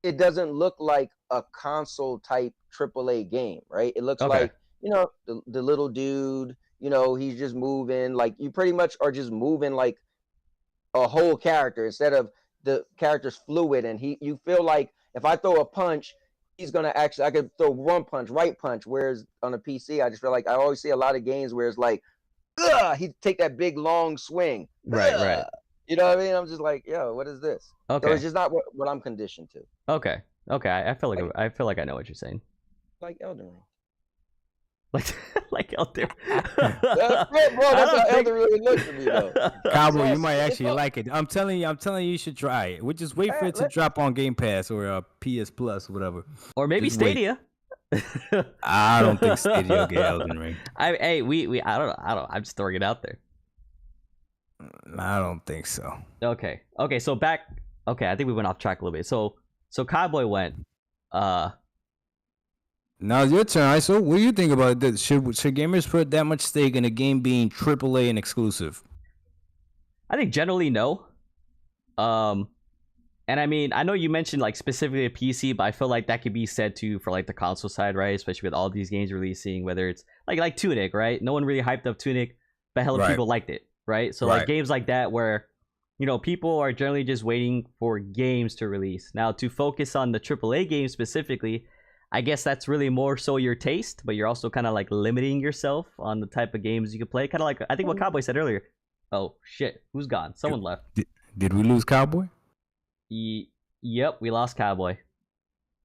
it doesn't look like a console type AAA game, right? It looks like, the little dude, he's just moving, like you pretty much are just moving like a whole character instead of the character's fluid, and you feel like if I throw a punch, he's gonna I could throw one punch, right punch, whereas on a PC I just feel like I always see a lot of games where it's like he take that big long swing. Right. You know what I mean? I'm just like, yo, what is this? Okay. So it's just not what I'm conditioned to. Okay. Okay, I feel like I know what you're saying. Like Elden Ring. Like out there. That's it, bro. That's how Elden Ring looks to me, though. Cowboy, So you might it's actually all- like it. I'm telling you, you should try it. We just wait for it to drop on Game Pass or PS Plus or whatever. Or maybe Just wait. Stadia. I don't think Stadia will get Elden Ring. I don't know. I'm just throwing it out there. I don't think so. Okay, so back. Okay, I think we went off track a little bit. So Cowboy went. Now it's your turn, ISO. What do you think about this? Should gamers put that much stake in a game being AAA and exclusive? I think generally no. And I mean, I know you mentioned like specifically a PC, but I feel like that could be said too for like the console side, right? Especially with all these games releasing, whether it's like Tunic, right? No one really hyped up Tunic, but hella people liked it, right? So like games like that where, you know, people are generally just waiting for games to release. Now to focus on the AAA games specifically, I guess that's really more so your taste, but you're also kind of like limiting yourself on the type of games you can play. Kind of like I think what Cowboy said earlier. Oh shit, who's gone? Someone left. Did we lose Cowboy? Yep, we lost Cowboy.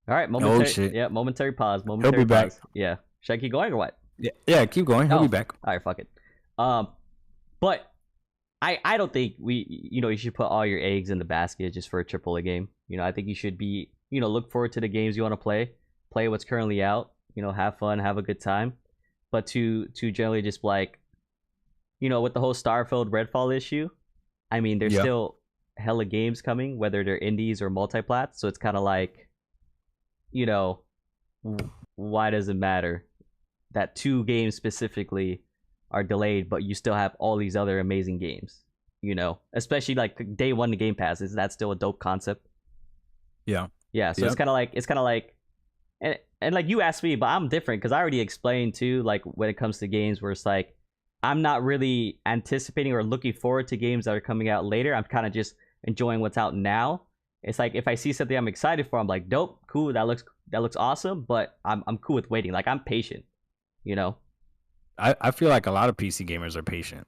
All right, momentary. Oh shit. Yeah, momentary pause. He'll be back. Pause. Yeah, should I keep going or what? Yeah, keep going. He'll be back. All right, fuck it. But I don't think you should put all your eggs in the basket just for a AAA game. You know, I think you should be look forward to the games you want to play what's currently out. You know, have fun, have a good time. But to generally just like, with the whole Starfield Redfall issue, I mean, there's still hella games coming, whether they're indies or multi-plats. So it's kind of like, why does it matter that 2 games specifically are delayed, but you still have all these other amazing games? Especially like day one to Game Pass. Is that still a dope concept? Yeah. So it's kind of like, and like you asked me, but I'm different because I already explained too. Like when it comes to games, where it's like I'm not really anticipating or looking forward to games that are coming out later. I'm kind of just enjoying what's out now. It's like if I see something I'm excited for, I'm like, dope, cool, that looks awesome. But I'm cool with waiting. Like I'm patient. I feel like a lot of PC gamers are patient,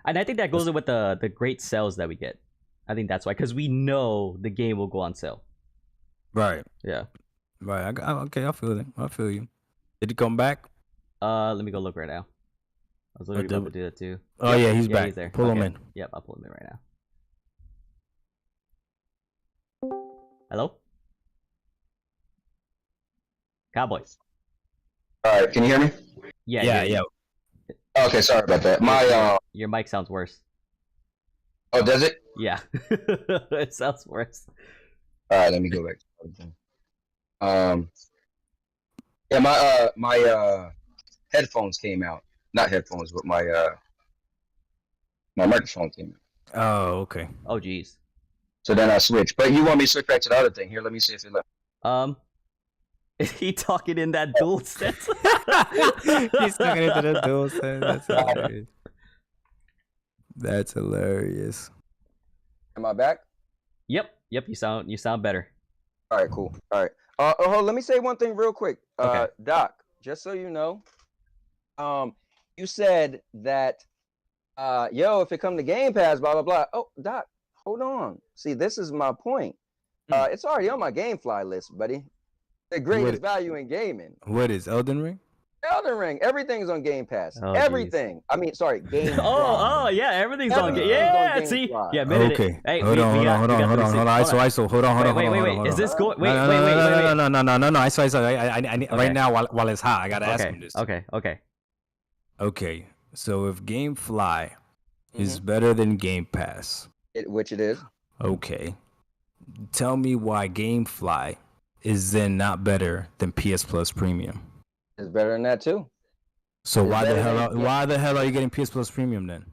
and I think that goes in with the great sales that we get. I think that's why, because we know the game will go on sale. Right. Yeah. Right. Okay. I feel it. I feel you. Did he come back? Let me go look right now. I was literally about to do that too. Oh yeah, he's back. He's there. Pull him in. Yep, I'll pull him in right now. Hello? Cowboys. All right, can you hear me? Yeah. Okay, sorry about that. Your mic sounds worse. Oh, does it? Yeah. It sounds worse. All right, let me go back. Yeah, my headphones came out. Not headphones, but my microphone came out. Oh, okay. Oh, geez. So then I switched. But you want me to switch back to the other thing? Here, let me see if it left. Is he talking in that dual sense? He's talking into the dual sense. That's hilarious. That's hilarious. Am I back? Yep. You sound better. All right, cool. All right. Let me say one thing real quick. Okay. Doc, just so you know, you said that, if it come to Game Pass, blah, blah, blah. Oh, Doc, hold on. See, this is my point. It's already on my GameFly list, buddy. The greatest value in gaming. What is Elden Ring? Elden Ring. Everything's on Game Pass. Oh, everything. Geez. I mean, sorry, Game. Yeah, everything's on Game. Yeah, see, yeah, minute. Okay. Hey, hold on. ISO. Hold on. Wait. Is this going? Wait. No. ISO. Right now, while it's hot, I gotta ask him this. Okay. So if GameFly is better than Game Pass, which it is. Okay. Tell me why GameFly is then not better than PS Plus Premium. It's better than that too. So why the hell are you getting PS Plus Premium then?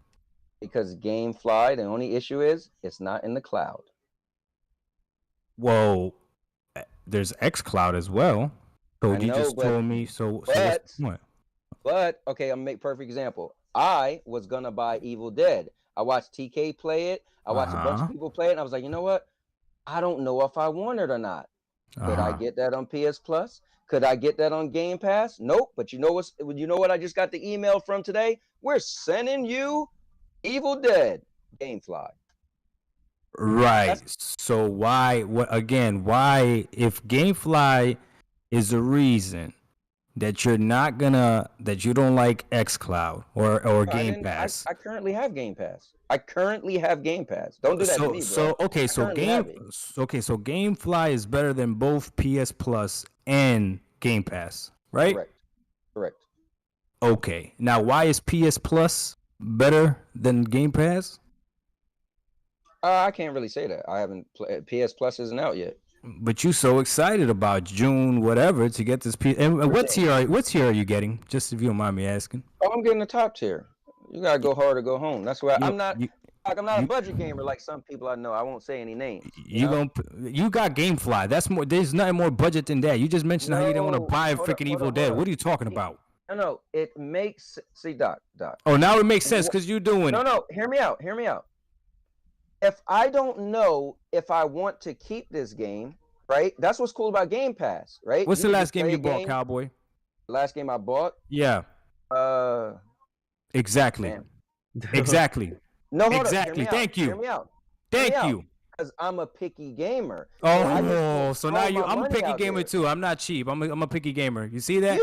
Because GameFly, the only issue is it's not in the cloud. Well, there's xCloud as well. So you just told me what? But okay, I'm gonna make a perfect example. I was gonna buy Evil Dead. I watched TK play it. I watched a bunch of people play it, and I was like, you know what? I don't know if I want it or not. Could I get that on PS Plus? Could I get that on Game Pass? Nope. But you know what I just got the email from today? We're sending you Evil Dead GameFly. Right. So why? What again? Why, if GameFly is the reason that you're not gonna, that you don't like XCloud or Game Pass? I currently have Game Pass. I currently have Game Pass. Don't do that to me, bro. So okay, so GameFly is better than both PS Plus and Game Pass, right? Correct. Okay. Now, why is PS Plus better than Game Pass? I can't really say that. I haven't played. PS Plus isn't out yet. But you so excited about June whatever to get this PS. And what tier are you getting? Just if you don't mind me asking. Oh, I'm getting the top tier. You gotta go hard or go home. That's why I'm not a budget gamer like some people I know. I won't say any names. You got GameFly. That's more. There's nothing more budget than that. You just mentioned how you didn't want to buy freaking Evil Dead. What are you talking about? No. It makes Doc. Oh, now it makes sense because you're doing it. No. Hear me out. If I don't know if I want to keep this game, right? That's what's cool about Game Pass, right? What's the last game you bought, Cowboy? Last game I bought? Yeah. Exactly. Man. Exactly. No, hold exactly. Up. Thank you. Hear me out. Thank you. Because I'm a picky gamer. So now I'm a picky gamer too. I'm not cheap. I'm a picky gamer. You see that?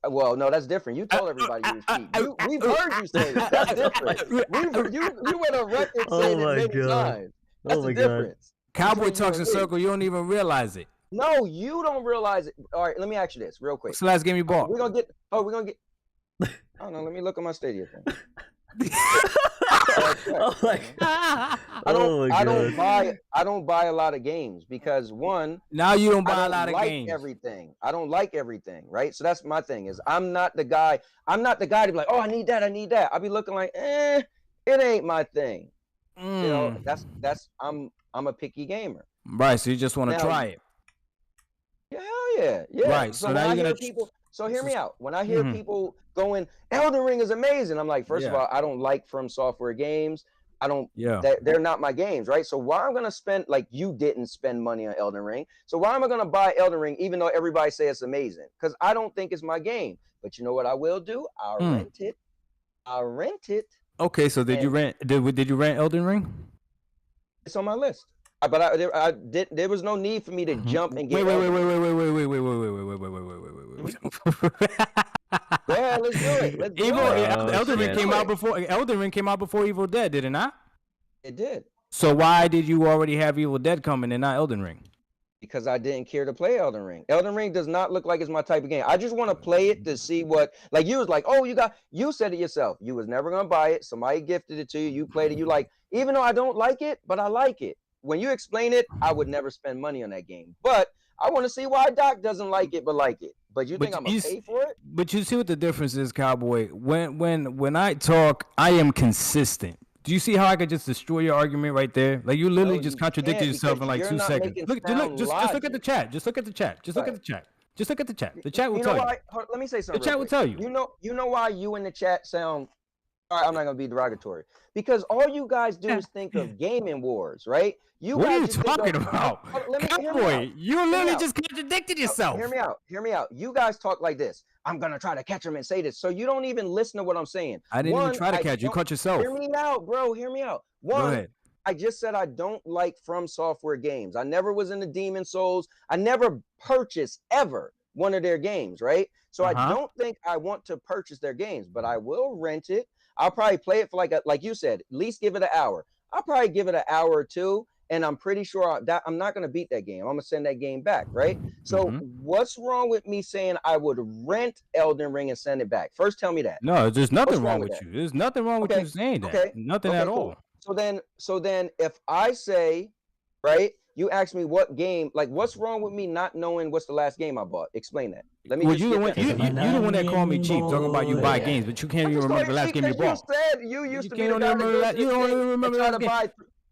Well, no, that's different. You told everybody you was cheap. We've heard you say that. That's different. You went on record saying it many times. That's the difference. Cowboy talks in circle. You don't even realize it. No, you don't realize it. All right, let me ask you this real quick. What's the last game you bought? We're gonna get. I don't know. Let me look at my Stadia thing. I don't buy a lot of games because one. Now you don't buy a lot of games. I don't like everything, right? So that's my thing. Is I'm not the guy to be like, oh, I need that. I'll be looking like, it ain't my thing. You know, that's I'm a picky gamer. Right. So you just want to try it. Yeah. Right. So now you're gonna. So hear me out. When I hear people going, Elden Ring is amazing, I'm like, first of all, I don't like From Software games. I don't. They're not my games, right? So why I'm gonna spend, like, you didn't spend money on Elden Ring. So why am I gonna buy Elden Ring even though everybody say it's amazing? Because I don't think it's my game. But you know what I will do? I'll rent it. Okay. So did you rent? Did you rent Elden Ring? It's on my list. But there was no need for me to jump and get. Wait. Yeah, let's do it. Elden Ring came out before. Elden Ring came out before Evil Dead, did it not? It did. So why did you already have Evil Dead coming and not Elden Ring? Because I didn't care to play Elden Ring. Elden Ring does not look like it's my type of game. I just want to play it to see what. Like, you was like, oh, you said it yourself. You was never gonna buy it. Somebody gifted it to you. You played it. You like, even though I don't like it, but I like it. When you explain it, I would never spend money on that game. But I want to see why Doc doesn't like it, but like it. But you think I'm gonna pay for it? But you see what the difference is, Cowboy. When I talk, I am consistent. Do you see how I could just destroy your argument right there? Like, you literally just contradicted yourself in like 2 seconds. Look, just look at the chat. Just look at the chat. Just look at the chat. Just look at the chat. The chat will tell you. Let me say something. The chat will tell you. You know why you in the chat sound. All right, I'm not gonna be derogatory because all you guys do is think of gaming wars, right? What are you talking about? Cowboy, you literally just contradicted yourself. Hear me out. You guys talk like this. I'm gonna try to catch him and say this. So you don't even listen to what I'm saying. I didn't even try to catch you. You caught yourself. Hear me out, bro. Hear me out. Go ahead. I just said I don't like From Software games. I never was into Demon Souls. I never purchased ever one of their games, right? So I don't think I want to purchase their games, but I will rent it. I'll probably play it for like you said, at least give it an hour. I'll probably give it an hour or two, and I'm pretty sure that I'm not going to beat that game. I'm going to send that game back, right? So what's wrong with me saying I would rent Elden Ring and send it back? First, tell me that. No, there's nothing wrong with you. There's nothing wrong with you saying that. Okay. Nothing at all. So then if I say, right, you ask me what game, like what's wrong with me not knowing what's the last game I bought? Explain that. Let me. Well, you the one that called me cheap, talking about you buy games, but you can't even remember the last game you bought. You said you used to be the guy you don't even remember the last game.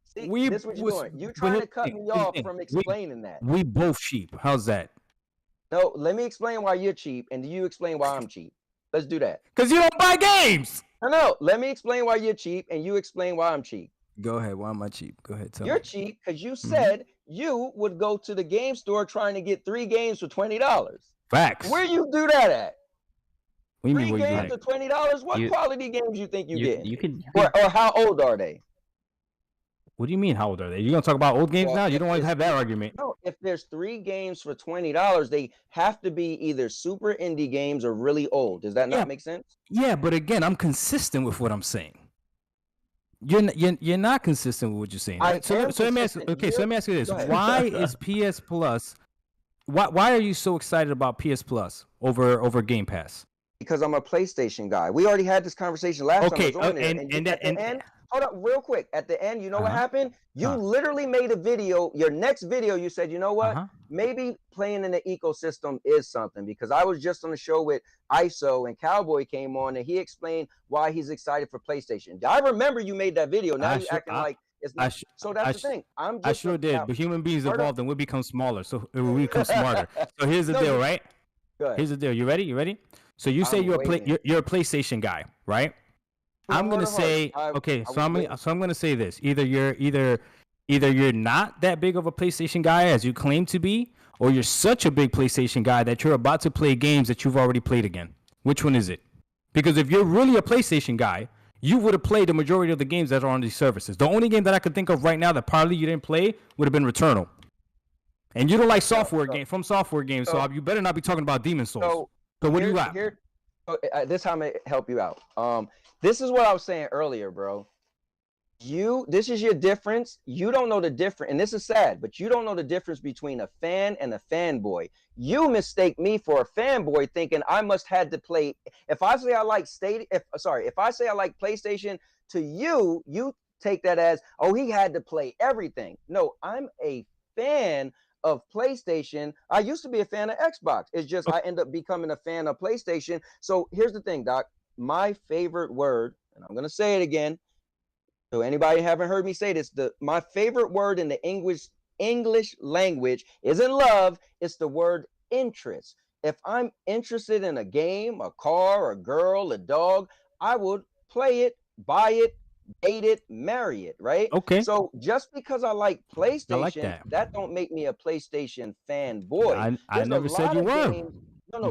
See, this is what you're doing. You trying to cut me off from explaining that. We both cheap. How's that? No, let me explain why you're cheap, and you explain why I'm cheap. Let's do that. Because you don't buy games. No. Let me explain why you're cheap, and you explain why I'm cheap. Go ahead. Why am I cheap? Go ahead. Tell me. You're cheap because you said you would go to the game store trying to get 3 games for $20. Facts. Where you do that at? What do you mean? 3 games for $20? What quality games you think you get? You can. Or how old are they? What do you mean? How old are they? You gonna talk about old games Well, now? You if don't want to it's have that argument. no, if there's 3 games for $20, they have to be either super indie games or really old. Does that Yeah. not make sense? Yeah, but again, I'm consistent with what I'm saying. You're not consistent with what you're saying. Right? So let me ask. Okay, so let me ask you this: why is PS Plus? Why are you so excited about PS Plus over Game Pass? Because I'm a PlayStation guy. We already had this conversation last time I was on there. and At the end, hold up real quick. At the end, you know what happened? You literally made a video. Your next video, you said, you know what? Maybe playing in the ecosystem is something, because I was just on the show with ISO and Cowboy came on and he explained why he's excited for PlayStation. I remember you made that video. Now you're acting like it's not. So that's the thing. I sure did, but human beings evolved and we become smaller, so we become smarter. So here's the deal, right? Here's the deal. You ready? You ready? So you say you're a PlayStation guy, right? I'm gonna say okay. So I'm gonna say this: either you're not that big of a PlayStation guy as you claim to be, or you're such a big PlayStation guy that you're about to play games that you've already played again. Which one is it? Because if you're really a PlayStation guy, you would have played the majority of the games that are on these services. The only game that I could think of right now that probably you didn't play would have been Returnal. And you don't like software games, so you better not be talking about Demon Souls. So what do you got? This is how I'm gonna help you out. This is what I was saying earlier, bro. This is your difference. You don't know the difference, and this is sad, but you don't know the difference between a fan and a fanboy. You mistake me for a fanboy, thinking I must had to play. If I say I like if I say I like PlayStation, to you, you take that as, oh, he had to play everything. No, I'm a fan of PlayStation. I used to be a fan of Xbox. It's just I end up becoming a fan of PlayStation. So here's the thing, Doc. My favorite word, and I'm gonna say it again. So anybody haven't heard me say this, my favorite word in the English language isn't love, it's the word interest. If I'm interested in a game, a car, a girl, a dog, I would play it, buy it, date it, marry it, right? Okay. So just because I like PlayStation, that don't make me a PlayStation fanboy. I never said you were.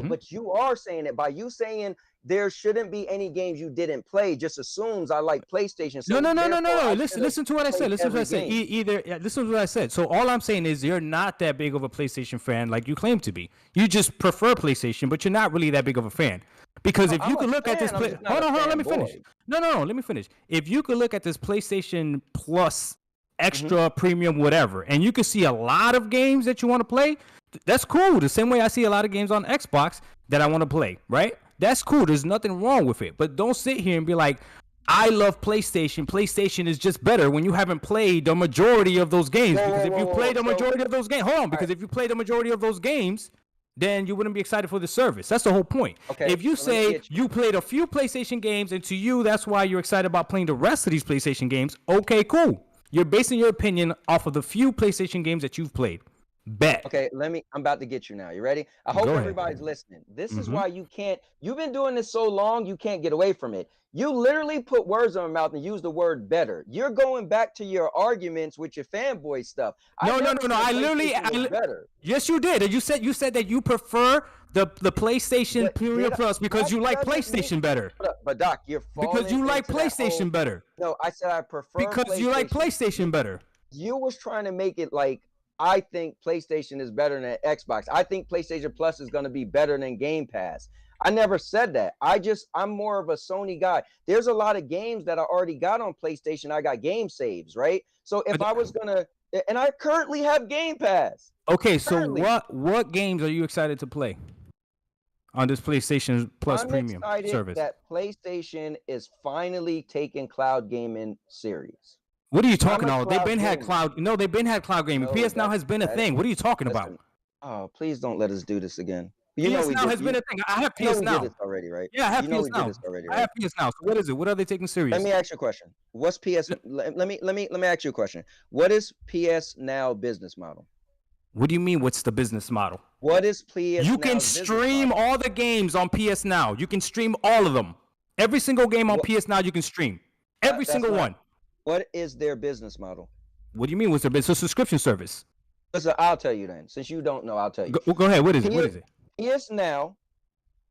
But you are saying it by you saying there shouldn't be any games you didn't play. Just assumes I like PlayStation. So no. Listen to what I said. Listen to what I said. Listen to what I said. So all I'm saying is you're not that big of a PlayStation fan like you claim to be. You just prefer PlayStation, but you're not really that big of a fan. Because if you could look at this, hold on, let me finish. No, let me finish. If you could look at this PlayStation Plus extra premium whatever, and you could see a lot of games that you want to play, that's cool. The same way I see a lot of games on Xbox that I want to play, right? That's cool. There's nothing wrong with it. But don't sit here and be like, I love PlayStation. PlayStation is just better when you haven't played the majority of those games. Because if you play the majority of those games, because if you play the majority of those games, then you wouldn't be excited for the service. That's the whole point. Okay, if you say you played a few PlayStation games and to you that's why you're excited about playing the rest of these PlayStation games, okay, cool. You're basing your opinion off of the few PlayStation games that you've played. Bet. Okay, I'm about to get you now. You ready? I hope everybody's listening. This is why you've been doing this so long, you can't get away from it. You literally put words in my mouth and use the word better. You're going back to your arguments with your fanboy stuff. No. I literally better. Yes, you did. You said that you prefer the PlayStation Premium Plus because you like PlayStation better. But Doc, you're falling because you like PlayStation better. No, I said I prefer because you like PlayStation better. You was trying to make it like I think PlayStation is better than Xbox. I think PlayStation Plus is going to be better than Game Pass. I never said that. I'm more of a Sony guy. There's a lot of games that I already got on PlayStation. I got game saves, right? So if I was going to, and I currently have Game Pass. Okay, so what games are you excited to play on this PlayStation Plus Premium service? That PlayStation is finally taking cloud gaming serious. What are you talking about? They've been had cloud. No, they've been had cloud gaming. PS Now has been a thing. What are you talking about? Oh, please don't let us do this again. PS Now has been a thing. I have PS Now. We did this already, right? Yeah, I have PS Now. I have PS Now. So what is it? What are they taking serious? Let me ask you a question. What's PS? Let me ask you a question. What is PS Now business model? What do you mean? What's the business model? What is PS? You can stream all the games on PS Now. You can stream all of them. Every single game on PS Now you can stream. Every single one. What is their business model? What do you mean? What's their business? It's a subscription service. Listen, I'll tell you then. Since you don't know, I'll tell you. Go ahead. What is it? PS Now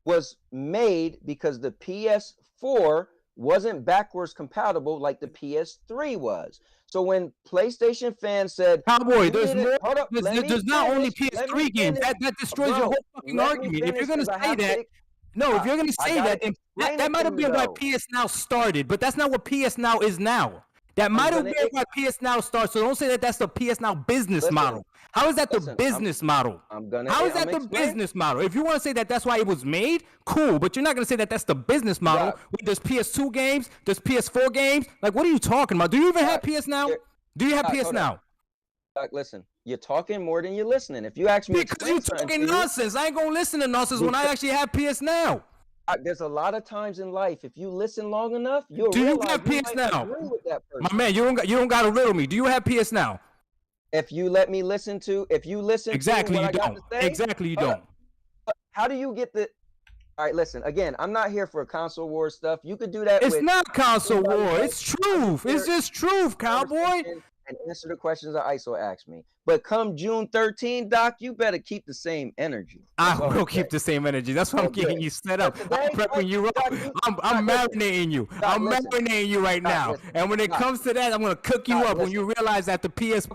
was made because the PS4 wasn't backwards compatible like the PS3 was. So when PlayStation fans said, Cowboy, there's more. Hold up, There's not only PS3 games. That destroys your whole fucking argument. If you're gonna say that, if you're gonna say that, then that might have been why PS Now started, but that's not what PS Now is now. That might have been why PS Now started. So don't say that that's the PS Now business model. How is that the business model? How is that the business model? If you want to say that that's why it was made, cool. But you're not going to say that that's the business model. There's PS2 games, there's PS4 games. Like, what are you talking about? Do you even have PS Now? Do you have PS Now? Listen, you're talking more than you're listening. If you ask me, because you're talking nonsense. I ain't going to listen to nonsense when I actually have PS Now. There's a lot of times in life, if you listen long enough, you'll do you realize have PS Now? agree with that person. My man, you don't got to riddle me. Do you have PS Now? If you let me listen to, exactly, to you what don't. I got to say, exactly, you don't. How do you get the? All right, listen. Again, I'm not here for console war stuff. You could do that. It's not console war. It's truth. It's just truth, cowboy. And answer the questions that ISO asked me. But come June 13, Doc, you better keep the same energy. I will keep the same energy. That's why I'm getting you set up. I'm prepping you up. I'm marinating you. I'm marinating you right now. And when it comes to that, I'm going to cook you up when you realize that the PS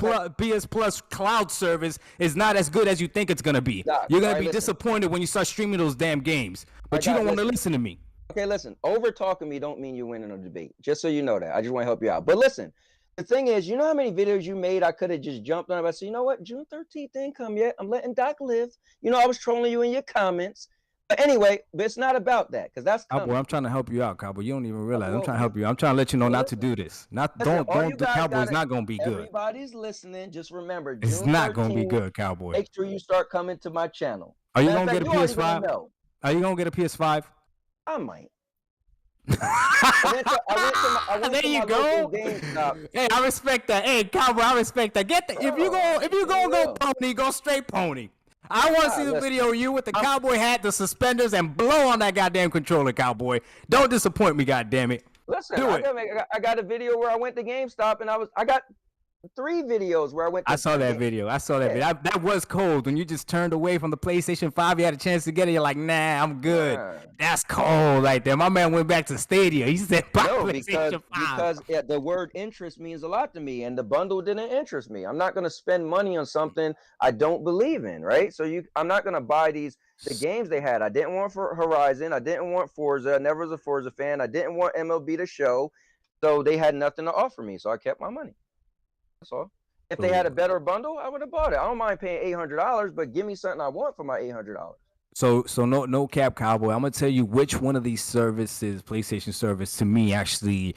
Plus cloud service is not as good as you think it's going to be. You're going to be disappointed when you start streaming those damn games. But you don't want to listen to me. Okay, listen. Over talking me don't mean you're winning a debate. Just so you know that. I just want to help you out. But listen. The thing is, you know how many videos you made I could have just jumped on? I said, you know what? June 13th didn't come yet. I'm letting Doc live. You know, I was trolling you in your comments. But anyway, but it's not about that because that's coming. Cowboy, I'm trying to help you out, Cowboy. You don't even realize. I'm trying to help you. I'm trying to let you know not to do this. The Cowboy's not going to be good. Everybody's listening. Just remember, it's not going to be good, Cowboy. Make sure you start coming to my channel. Are you going to get a PS5? Are you going to get a PS5? I might. There you go. Hey, I respect that. Hey, Cowboy, I respect that. If you go pony, go straight pony. I want to see the video of you with the cowboy hat, the suspenders, and blow on that goddamn controller, Cowboy. Don't disappoint me, goddammit. Listen, I got a video where I went to GameStop and I got 3 videos where I went to I saw that video. That was cold. When you just turned away from the PlayStation 5, you had a chance to get it. You're like, nah, I'm good. That's cold right there. My man went back to Stadia. He said, PlayStation 5. Because the word interest means a lot to me, and the bundle didn't interest me. I'm not going to spend money on something I don't believe in, right? So I'm not going to buy the games they had. I didn't want for Horizon. I didn't want Forza. I never was a Forza fan. I didn't want MLB to show. So they had nothing to offer me. So I kept my money. So if they had a better bundle, I would have bought it. I don't mind paying $800, but give me something I want for my $800. So no cap, Cowboy. I'm gonna tell you which one of these services, PlayStation service, to me actually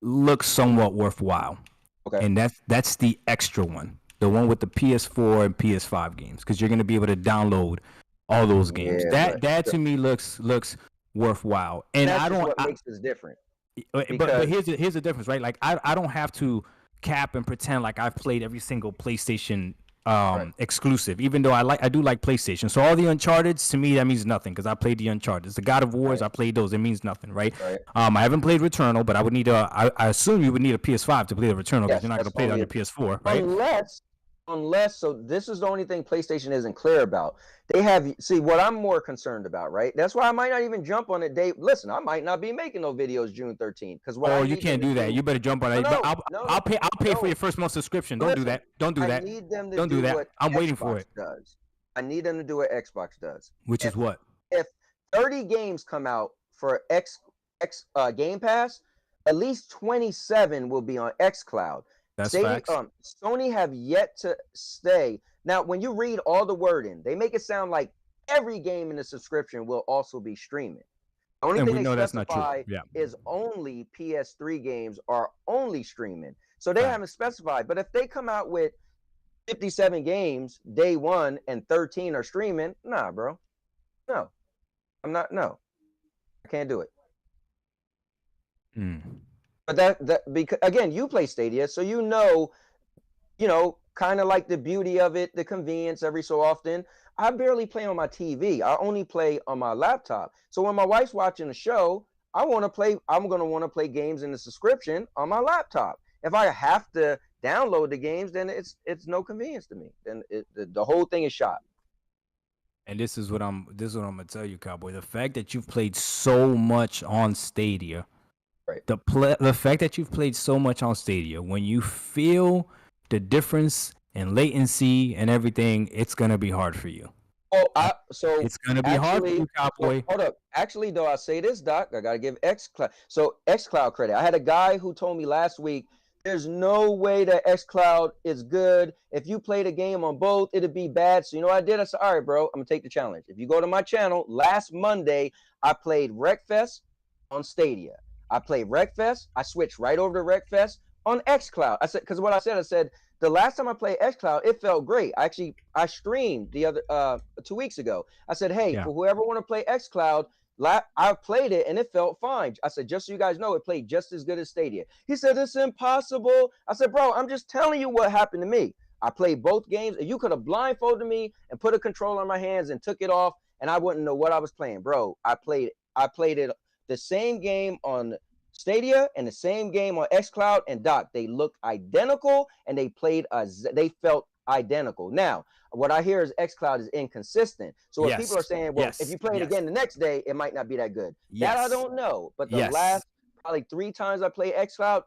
looks somewhat worthwhile. Okay. And that's the extra one, the one with the PS4 and PS5 games, because you're gonna be able to download all those games. That to me looks worthwhile. And that's what makes this different. But here's the difference, right? Like I don't have to cap and pretend like I've played every single PlayStation exclusive, even though I do like PlayStation. So all the Uncharted, to me, that means nothing because I played the Uncharted. The God of Wars, I played those. It means nothing, right? I haven't played Returnal, but I would need I assume you would need a PS5 to play the Returnal because you're not going to play it on your PS4, right? Unless, so this is the only thing PlayStation isn't clear about. They have, see, what I'm more concerned about, right? That's why I might not even jump on it. Listen, I might not be making no videos June 13th. Oh, you can't do that. You better jump on it. I'll pay for your first month subscription. Don't do that. Don't do that. Don't do that. I'm waiting for it. I need them to do what Xbox does. Which is what? If 30 games come out for Game Pass, at least 27 will be on xCloud. That's facts. Sony have yet to stay. Now, when you read all the wording, they make it sound like every game in the subscription will also be streaming. The only thing they specify is only PS3 games are only streaming. So they haven't specified. But if they come out with 57 games day one and 13 are streaming, nah, bro. No. No. I can't do it. But because again, you play Stadia, so you know, kind of like the beauty of it, the convenience every so often. I barely play on my TV. I only play on my laptop. So when my wife's watching a show, I'm going to want to play games in the subscription on my laptop. If I have to download the games, then it's no convenience to me. Then the whole thing is shot. And this is what I'm going to tell you, Cowboy. The fact that you've played so much on Stadia, The fact that you've played so much on Stadia, when you feel the difference in latency and everything, it's gonna be hard for you. Oh, It's gonna be hard for you, Cowboy. Hold up. Actually, though, I say this, Doc. I gotta give XCloud. So XCloud credit. I had a guy who told me last week, there's no way that XCloud is good. If you played a game on both, it'd be bad. So you know what I did? I said, all right, bro, I'm gonna take the challenge. If you go to my channel, last Monday, I played Wreckfest on Stadia. I played Wreckfest. I switched right over to Wreckfest on XCloud. I said, because what I said, the last time I played XCloud, it felt great. I streamed the other 2 weeks ago. I said, hey, for whoever want to play XCloud, I played it and it felt fine. I said, just so you guys know, it played just as good as Stadia. He said, it's impossible. I said, bro, I'm just telling you what happened to me. I played both games. If you could have blindfolded me and put a controller on my hands and took it off, and I wouldn't know what I was playing, bro. I played it the same game on Stadia and the same game on XCloud, and Doc, they looked identical and they felt identical. Now, what I hear is XCloud is inconsistent. So if people are saying, well, if you play it again the next day, it might not be that good. That I don't know. But the last probably 3 times I played XCloud,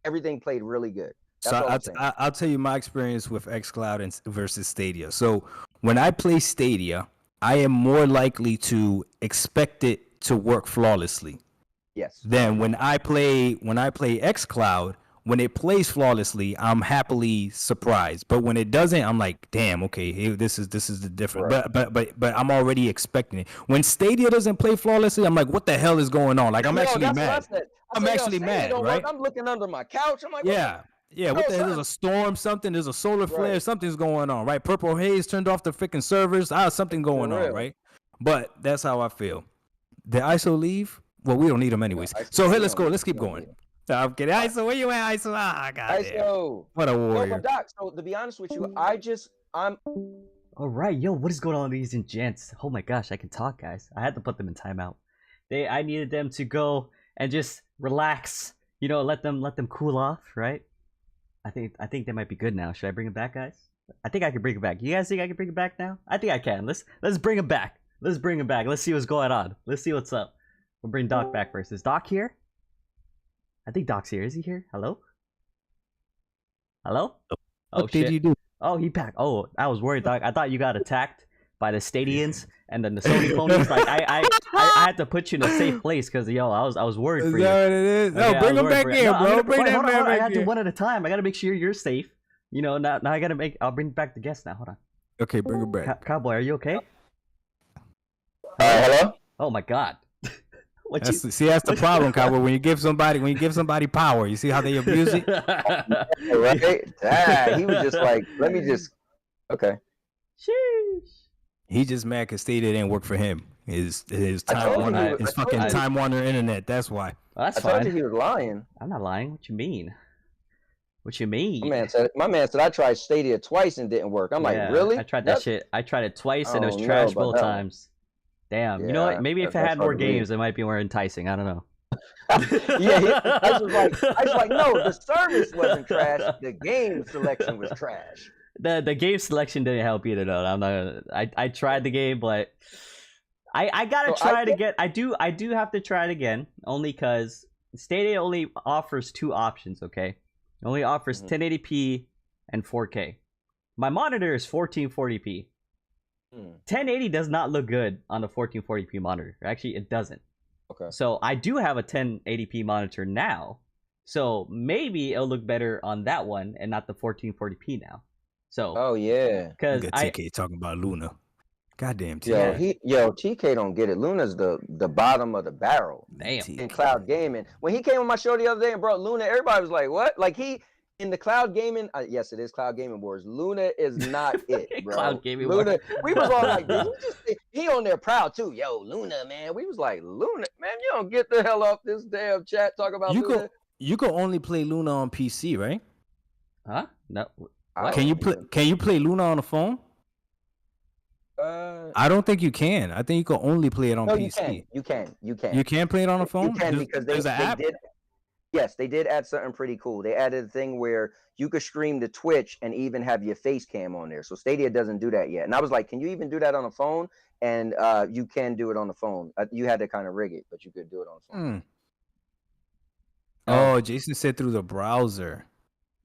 everything played really good. That's so I'll tell you my experience with XCloud versus Stadia. So when I play Stadia, I am more likely to expect it to work flawlessly. Yes. Then when I play XCloud, when it plays flawlessly, I'm happily surprised. But when it doesn't, I'm like, damn, okay, hey, this is the difference. Right. But I'm already expecting it. When Stadia doesn't play flawlessly, I'm like, what the hell is going on? Like, I'm actually mad. I'm actually mad, right? I'm looking under my couch. I'm like, yeah. What the hell? There's a storm, something. There's a solar flare. Something's going on, right? Purple haze turned off the freaking servers. Something going on, right? But that's how I feel. Did ISO leave? Well, we don't need them anyways. So hey, let's go. Let's keep going. I'm kidding. ISO, where you at, ISO? God ISO. What a warrior. No, but Doc, so to be honest with you, I'm. All right, yo, what is going on, ladies and gents? Oh my gosh, I can talk, guys. I had to put them in timeout. I needed them to go and just relax. You know, let them cool off, right? I think they might be good now. Should I bring them back, guys? I think I can bring it back. You guys think I can bring it back now? I think I can. Let's bring him back. Let's bring him back. Let's see what's going on. Let's see what's up. We'll bring Doc back first. Is Doc here? I think Doc's here. Is he here? Hello? Hello? What did you do? Oh, he back. Oh, I was worried, Doc. I thought you got attacked by the Stadians and then the Sony ponies. Like I had to put you in a safe place because I was worried for you. Is that what it is? No, bring him back in, bro. Bring that man back in. I gotta do one at a time. I gotta make sure you're safe. You know, now I'll bring back the guest now. Hold on. Okay, bring him back. Cowboy, are you okay? Hello? Oh my God. That's the problem, Cowboy. When you give somebody power, you see how they abuse it. Right? He was just like, let me just. Okay. Sheesh. He just mad because Stadia didn't work for him. His Time Warner, his fucking Time Warner internet. That's why. Well, that's fine. I told you he was lying. I'm not lying. What you mean? What you mean? My man said I tried Stadia twice and didn't work. I'm like, really? I tried that shit. I tried it twice and it was trash both times. Damn. You know what? Maybe if it had more games, it might be more enticing. I don't know. I was like, no, the service wasn't trash. The game selection was trash. The game selection didn't help either, though. I'm not. I tried the game, but I gotta try it again. I do have to try it again, only because Stadia only offers 2 options. Okay, it only offers 1080p and 4K. My monitor is 1440p. 1080 does not look good on the 1440p monitor. Actually, it doesn't. Okay. So I do have a 1080p monitor now. So maybe it'll look better on that one and not the 1440p now. So. Oh yeah. Because TK talking about Luna. Goddamn TK. TK don't get it. Luna's the bottom of the barrel. Damn. In cloud gaming. When he came on my show the other day and brought Luna, everybody was like, "What?" Like in the cloud gaming, yes, it is cloud gaming wars. Luna is not it, bro. Cloud gaming Luna, wars. We was all like, he on there proud too. Yo, Luna, man. We was like, Luna, man, you don't get the hell off this damn chat talk about Luna. You can only play Luna on PC, right? Huh? No. Can you play Luna on the phone? I don't think you can. I think you can only play it on PC. You can. You can play it on the phone? You can because there's an app? Yes, they did add something pretty cool. They added a thing where you could stream to Twitch and even have your face cam on there. So Stadia doesn't do that yet. And I was like, can you even do that on a phone? And you can do it on the phone. You had to kind of rig it, but you could do it on the phone. Oh, Jason said through the browser.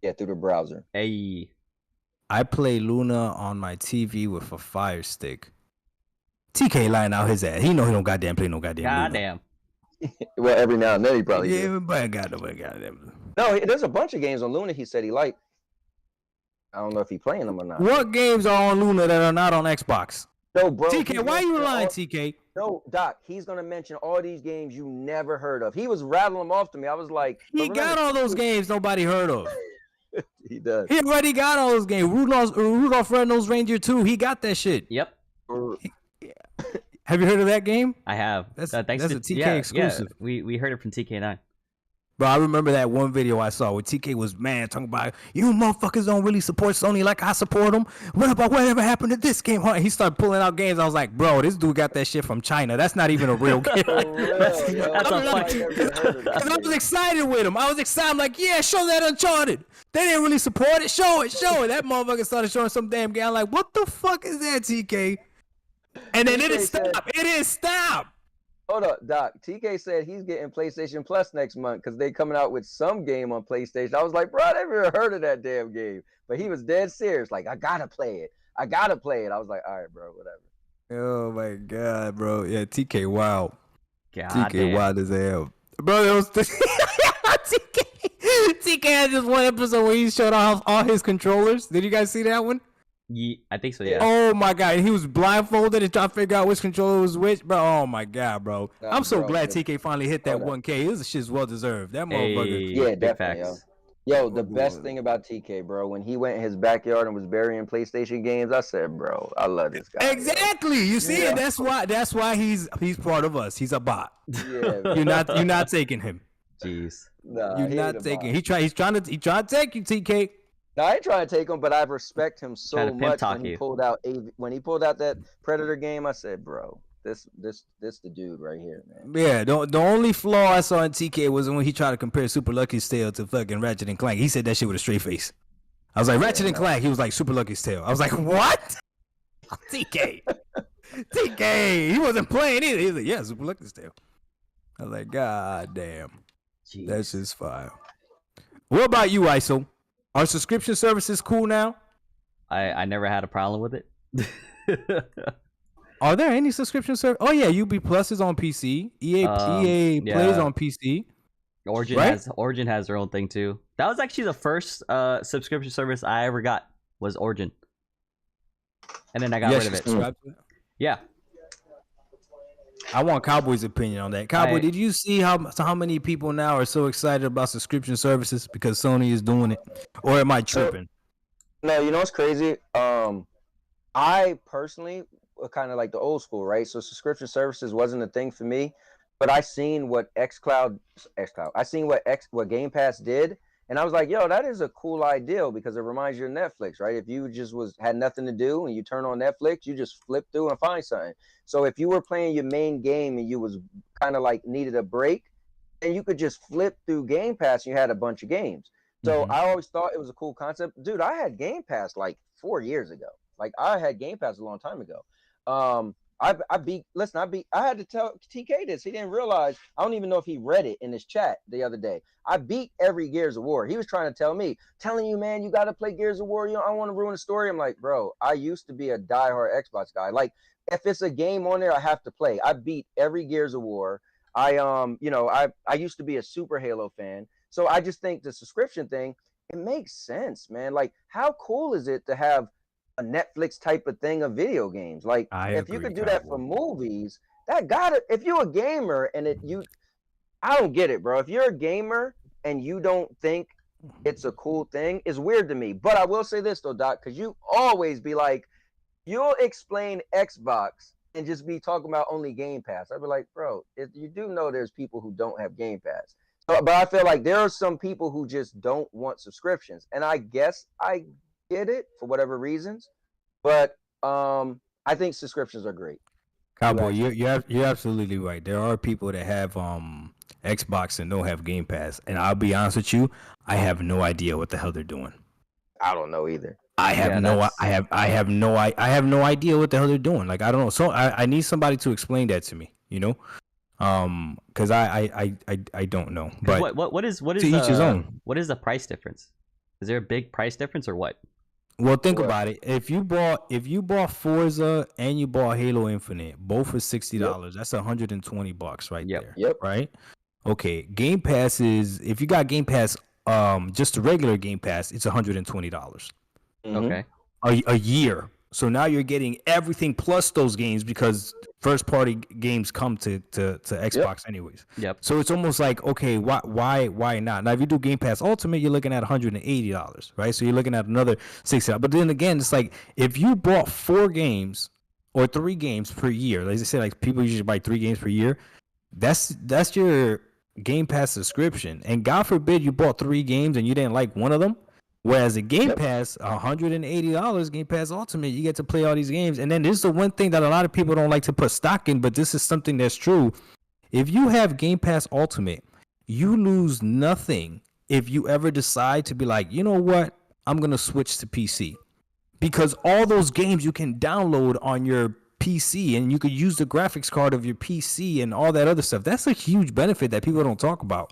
Yeah, through the browser. Hey. I play Luna on my TV with a Fire Stick. TK lying out his ass. He know he don't goddamn play no goddamn Luna. Goddamn. Well, every now and then he probably Yeah, do. but goddamn. No, there's a bunch of games on Luna he said he liked. I don't know if he's playing them or not. What games are on Luna that are not on Xbox? No, bro. TK, why you lying, TK? No, Doc, he's gonna mention all these games you never heard of. He was rattling them off to me. I was like, He got all those games nobody heard of. He does. He already got all those games. Rudolph Red-Nosed Reindeer 2, he got that shit. Yep. Have you heard of that game? I have. That's Thanks a to TK exclusive. Yeah. We heard it from TK9. Bro, I remember that one video I saw where TK was mad talking about, you motherfuckers don't really support Sony like I support them. What about whatever happened to this game? He started pulling out games. I was like, bro, this dude got that shit from China. That's not even a real game. That's a fight. Because I was excited with him. I was excited. I'm like, yeah, show that Uncharted. They didn't really support it. Show it. That motherfucker started showing some damn game. I'm like, what the fuck is that, TK? And then it is stop. Hold up, Doc. TK said he's getting PlayStation Plus next month because they coming out with some game on PlayStation. I was like, bro, I never heard of that damn game. But he was dead serious. Like, I gotta play it. I was like, all right, bro, whatever. Oh my god, bro. Yeah, TK wild. God TK damn. wild as hell. Bro, it was TK had this one episode where he showed off all his controllers. Did you guys see that one? Yeah, I think so, yeah. Oh my god, he was blindfolded and trying to figure out which controller was which, bro. Oh my god, bro. I'm so glad TK finally hit that 1K. This shit's well deserved. That motherfucker. Yeah, definitely. Yo, the best thing about TK, bro, when he went in his backyard and was burying PlayStation games, I said, bro, I love this guy. Exactly. Bro. You see it? That's why he's part of us. He's a bot. Yeah, you're not taking him. Jeez. Nah, you're not taking. He's trying to take you, TK. No, I ain't trying to take him, but I respect him so much when he pulled out that Predator game. I said, bro, this the dude right here, man. Yeah, the only flaw I saw in TK was when he tried to compare Super Lucky's Tale to fucking Ratchet and Clank. He said that shit with a straight face. I was like, Ratchet and Clank. He was like, Super Lucky's Tale. I was like, what? TK. TK. He wasn't playing either. He was like, yeah, Super Lucky's Tale. I was like, god damn. Jeez. That's just fire. What about you, ISO? Are subscription services cool now? I never had a problem with it. Are there any subscription service? Oh yeah, UB Plus is on PC. EA plays on PC. Origin has their own thing too. That was actually the first subscription service I ever got was Origin, and then I got rid of it. Yeah. I want Cowboy's opinion on that. Cowboy, did you see how many people now are so excited about subscription services because Sony is doing it, or am I tripping? No, you know what's crazy? I personally kind of like the old school, right? So subscription services wasn't a thing for me, but I seen what what Game Pass did, and I was like, yo, that is a cool idea because it reminds you of Netflix, right? If you just had nothing to do and you turn on Netflix, you just flip through and find something. So if you were playing your main game and you was kind of like needed a break, then you could just flip through Game Pass and you had a bunch of games. So I always thought it was a cool concept. Dude, I had Game Pass like 4 years ago. Like I had Game Pass a long time ago. I had to tell TK this. He didn't realize. I don't even know if he read it in his chat the other day. I beat every Gears of War. He was trying to telling you, man, you got to play Gears of War. You know, I don't want to ruin the story. I'm like, bro, I used to be a diehard Xbox guy. Like, if it's a game on there, I have to play. I beat every Gears of War. I used to be a super Halo fan. So I just think the subscription thing, it makes sense, man. Like, how cool is it to have a Netflix type of thing of video games? Like, if you could do that for movies, if you're a gamer and I don't get it, bro. If you're a gamer and you don't think it's a cool thing, it's weird to me. But I will say this though, Doc, because you always be like, you'll explain Xbox and just be talking about only Game Pass. I'd be like, bro, you do know there's people who don't have Game Pass. But I feel like there are some people who just don't want subscriptions. And I guess I get it for whatever reasons. But I think subscriptions are great. Cowboy, you're absolutely right. There are people that have Xbox and don't have Game Pass. And I'll be honest with you, I have no idea what the hell they're doing. I don't know either. I have no idea what the hell they're doing. Like, I don't know. So I need somebody to explain that to me, you know? Because I don't know. But what is to each his own. what is the price difference? Is there a big price difference or what? Well, think about it. If you bought Forza and you bought Halo Infinite, both for $60, that's $120 right there. Yep. Right? Okay. Game Pass is, if you got Game Pass, just a regular Game Pass, it's $120. Okay. A year. So now you're getting everything plus those games because first party games come to Xbox anyways. Yep. So it's almost like, okay, why not? Now if you do Game Pass Ultimate, you're looking at $180, right? So you're looking at another $60. But then again, it's like if you bought 4 games or 3 games per year, like I say, like people usually buy 3 games per year, that's your Game Pass subscription. And God forbid you bought 3 games and you didn't like one of them. Whereas a Game Pass, $180, Game Pass Ultimate, you get to play all these games. And then this is the one thing that a lot of people don't like to put stock in, but this is something that's true. If you have Game Pass Ultimate, you lose nothing if you ever decide to be like, you know what, I'm going to switch to PC. Because all those games you can download on your PC and you could use the graphics card of your PC and all that other stuff. That's a huge benefit that people don't talk about.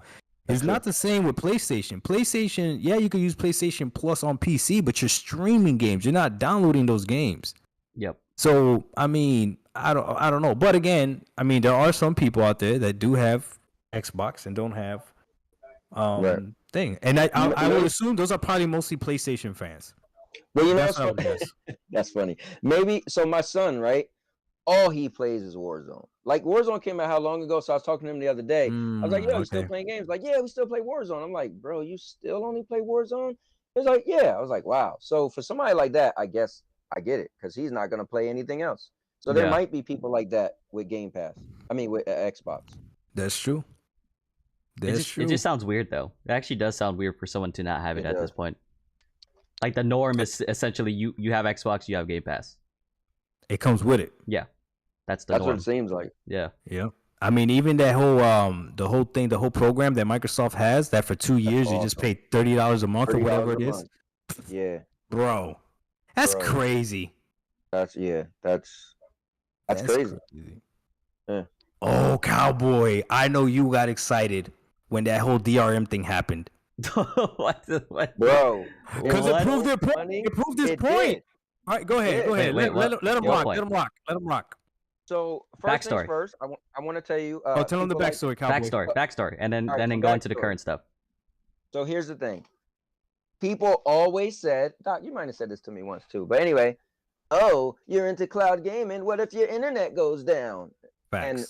It's not the same with PlayStation. PlayStation, yeah, you can use PlayStation Plus on PC, but you're streaming games. You're not downloading those games. Yep. So, I mean, I don't know. But again, I mean, there are some people out there that do have Xbox and don't have thing. And I would assume those are probably mostly PlayStation fans. Well, you know, that's funny. Maybe so. My son, right? All he plays is Warzone. Like Warzone came out how long ago? So I was talking to him the other day. I was like, "Yo, you still playing games?" Like, "Yeah, we still play Warzone." I'm like, "Bro, you still only play Warzone?" He was like, "Yeah." I was like, "Wow." So for somebody like that, I guess I get it because he's not gonna play anything else. So there might be people like that with Game Pass. I mean, with Xbox. That's true. It just sounds weird though. It actually does sound weird for someone to not have it at this point. Like the norm is essentially you have Xbox, you have Game Pass. It comes with it. Yeah. That's the norm. What it seems like. Yeah. Yeah. I mean, even that whole the whole program that Microsoft has, that for 2 years you just pay $30 a month or whatever it is. Yeah. Bro. That's crazy. That's crazy. Yeah. Oh, Cowboy. I know you got excited when that whole DRM thing happened. What? Bro. Because it proved their point. It proved his point. All right, go ahead. Go ahead. Let him rock. Let him rock. Let him rock. So first things first, I want to tell you. Tell him the backstory, Cowboy. Backstory, and then go into the current stuff. So here's the thing. People always said, Doc, you might have said this to me once too, but anyway, oh, you're into cloud gaming. What if your internet goes down? Facts. And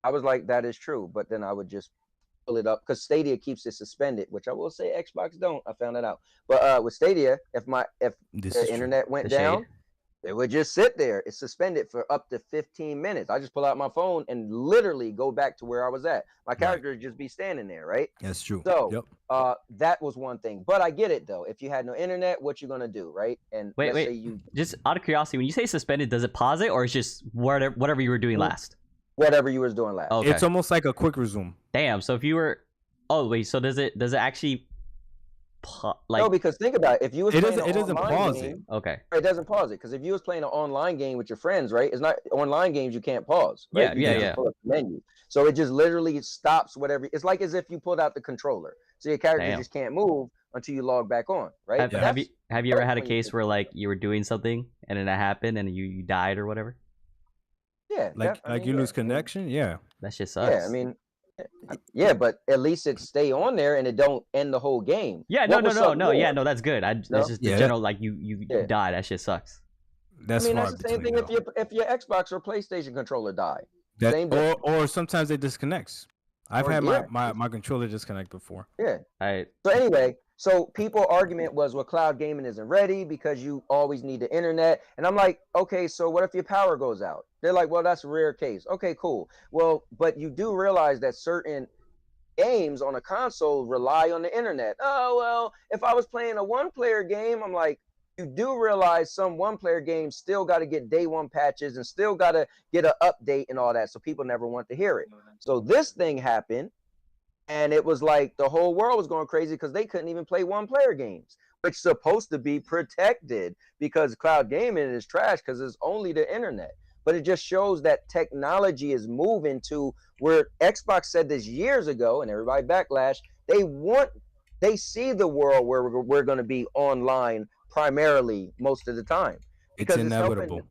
I was like, that is true, but then I would just pull it up because Stadia keeps it suspended, which I will say Xbox don't. I found that out. But with Stadia, if the internet went down, it would just sit there. It's suspended for up to 15 minutes. I just pull out my phone and literally go back to where I was at. My character would just be standing there, right? That's true. So that was one thing. But I get it, though. If you had no internet, what you going to do, right? And wait. Just out of curiosity, when you say suspended, does it pause it or it's just whatever you were doing last? Whatever you was doing last. Okay. It's almost like a quick resume. Damn. So if you were... Oh, wait. So does it actually... no, because think about it. If you was it doesn't pause game, it. Okay. It doesn't pause it because if you was playing an online game with your friends, right? It's not online games you can't pause. Right? Yeah. Pull up the menu. So it just literally stops whatever. It's like as if you pulled out the controller, so your character just can't move until you log back on, right? Have you ever had a case where like you were doing something and then that happened and you died or whatever? Yeah. Like you lose connection. Yeah. That shit sucks. Yeah, I mean. Yeah, but at least it stay on there and it don't end the whole game. Yeah, no. Yeah, no, that's good. That's just the general like you die. That shit sucks. That's that's the same thing if your Xbox or PlayStation controller die. Or sometimes it disconnects. I've had my controller disconnect before. Yeah. All right. So anyway, people argument was, well, cloud gaming isn't ready because you always need the internet. And I'm like, okay, so what if your power goes out? They're like, well, that's a rare case. Okay, cool. Well, but you do realize that certain games on a console rely on the internet. Oh, well, if I was playing a one-player game, I'm like, you do realize some one-player games still got to get day one patches and still got to get an update and all that. So people never want to hear it. So this thing happened. And it was like the whole world was going crazy because they couldn't even play one-player games, which is supposed to be protected because cloud gaming is trash because it's only the internet. but it just shows that technology is moving to where Xbox said this years ago, and everybody backlash. They see the world where we're going to be online primarily most of the time. It's inevitable.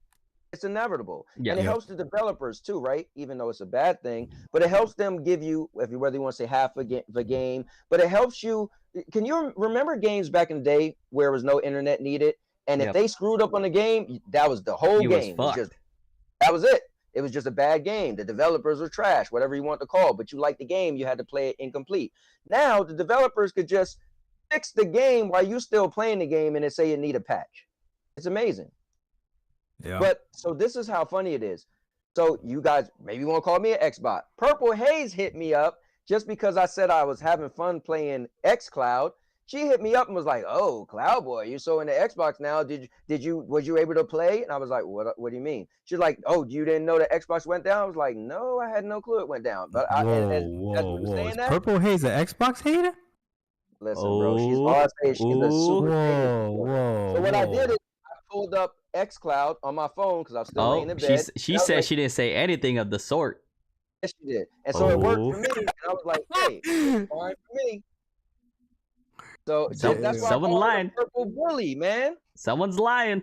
It's inevitable. Yeah. And it helps the developers too, right? Even though it's a bad thing, but it helps them give you, whether you want to say half the game, but it helps you. Can you remember games back in the day where there was no internet needed? And if they screwed up on the game, that was the whole game. That was it. It was just a bad game. The developers were trash, whatever you want to call it. But you liked the game, you had to play it incomplete. Now the developers could just fix the game while you still playing the game and it say you need a patch. It's amazing. Yeah. But so this is how funny it is. So you guys maybe want to call me an Xbot. Purple Haze hit me up just because I said I was having fun playing xCloud. She hit me up and was like, "Oh, Cloudboy, you're so into Xbox now. Was you able to play?" And I was like, "What do you mean?" She's like, "Oh, you didn't know that Xbox went down?" I was like, "No, I had no clue it went down." But whoa. Is Purple Haze an Xbox hater? Listen, bro, she's a super hater. So what I did is I pulled up xCloud on my phone because I was still laying in bed. She said she didn't say anything of the sort. Yes, she did. And so it worked for me. And I was like, "Hey, it's fine for me." So that's why someone's lying. Purple bully, man. Someone's lying.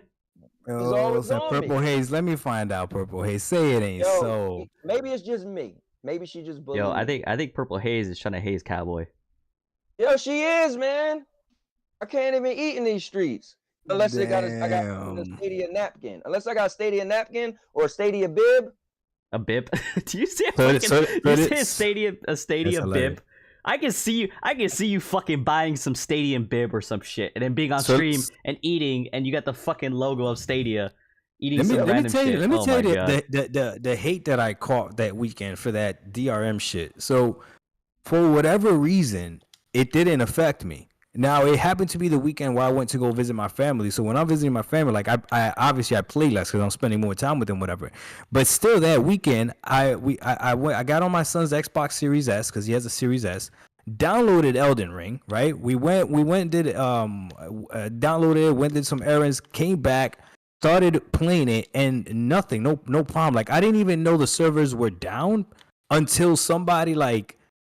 Purple Haze, let me find out. Purple Haze, say it ain't so. Maybe it's just me. Maybe she just bullied. Yo, I think Purple Haze is trying to haze Cowboy. Yo, she is, man. I can't even eat in these streets unless I got a Stadia napkin. Unless I got a Stadia napkin or a Stadia bib. A bib? Do you see a Stadia bib? I can see you fucking buying some Stadium bib or some shit, and then being on stream and eating, and you got the fucking logo of Stadia. Let me tell you the hate that I caught that weekend for that DRM shit. So for whatever reason, it didn't affect me. Now it happened to be the weekend where I went to go visit my family. So when I'm visiting my family, like I obviously I play less because I'm spending more time with them, whatever. But still, that weekend I got on my son's Xbox Series S because he has a Series S. Downloaded Elden Ring, right? We went did downloaded it, went did some errands, came back, started playing it, and nothing, no problem. Like I didn't even know the servers were down until somebody like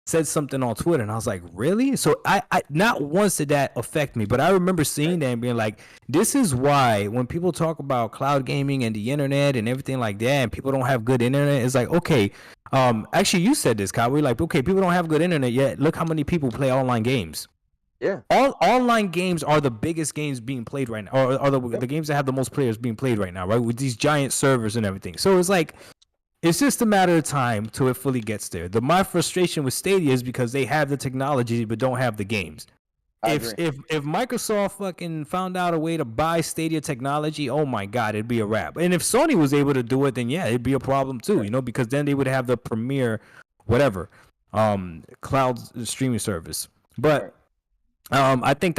said something on Twitter, and I was like, really? So I not once did that affect me, but I remember seeing that and being like, this is why when people talk about cloud gaming and the internet and everything like that, and people don't have good internet, it's like, okay, actually you said this, Kyle, we're like, okay, people don't have good internet yet. Look how many people play online games. Yeah. All online games are the biggest games being played right now, or are the games that have the most players being played right now, right? With these giant servers and everything. So it's like, it's just a matter of time till it fully gets there. My frustration with Stadia is because they have the technology but don't have the games. If Microsoft fucking found out a way to buy Stadia technology, oh my God, it'd be a wrap. And if Sony was able to do it, then yeah, it'd be a problem too, you know, because then they would have the premier whatever cloud streaming service. But I think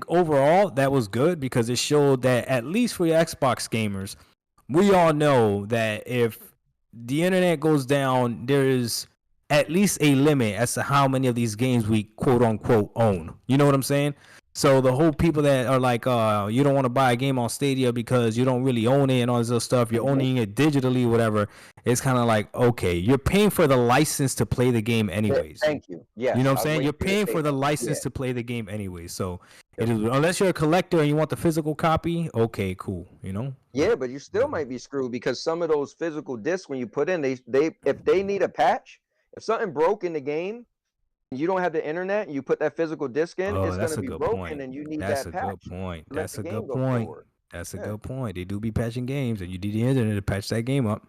overall that was good because it showed that at least for your Xbox gamers, we all know that if the internet goes down, there is at least a limit as to how many of these games we quote unquote own. You know what I'm saying? So the whole people that are like, you don't want to buy a game on Stadia because you don't really own it and all this other stuff, you're owning it digitally, whatever. It's kind of like, okay, you're paying for the license to play the game anyways. Thank you. Yeah. You know what I'm saying? You're paying for the license to play the game anyways. So it is, unless you're a collector and you want the physical copy, okay, cool. You know? Yeah, but you still might be screwed because some of those physical discs when you put in, they if they need a patch, if something broke in the game, you don't have the internet and you put that physical disc in, it's going to be broken and you need that patch. That's a good point. That's a good point. That's a good point. They do be patching games and you need the internet to patch that game up.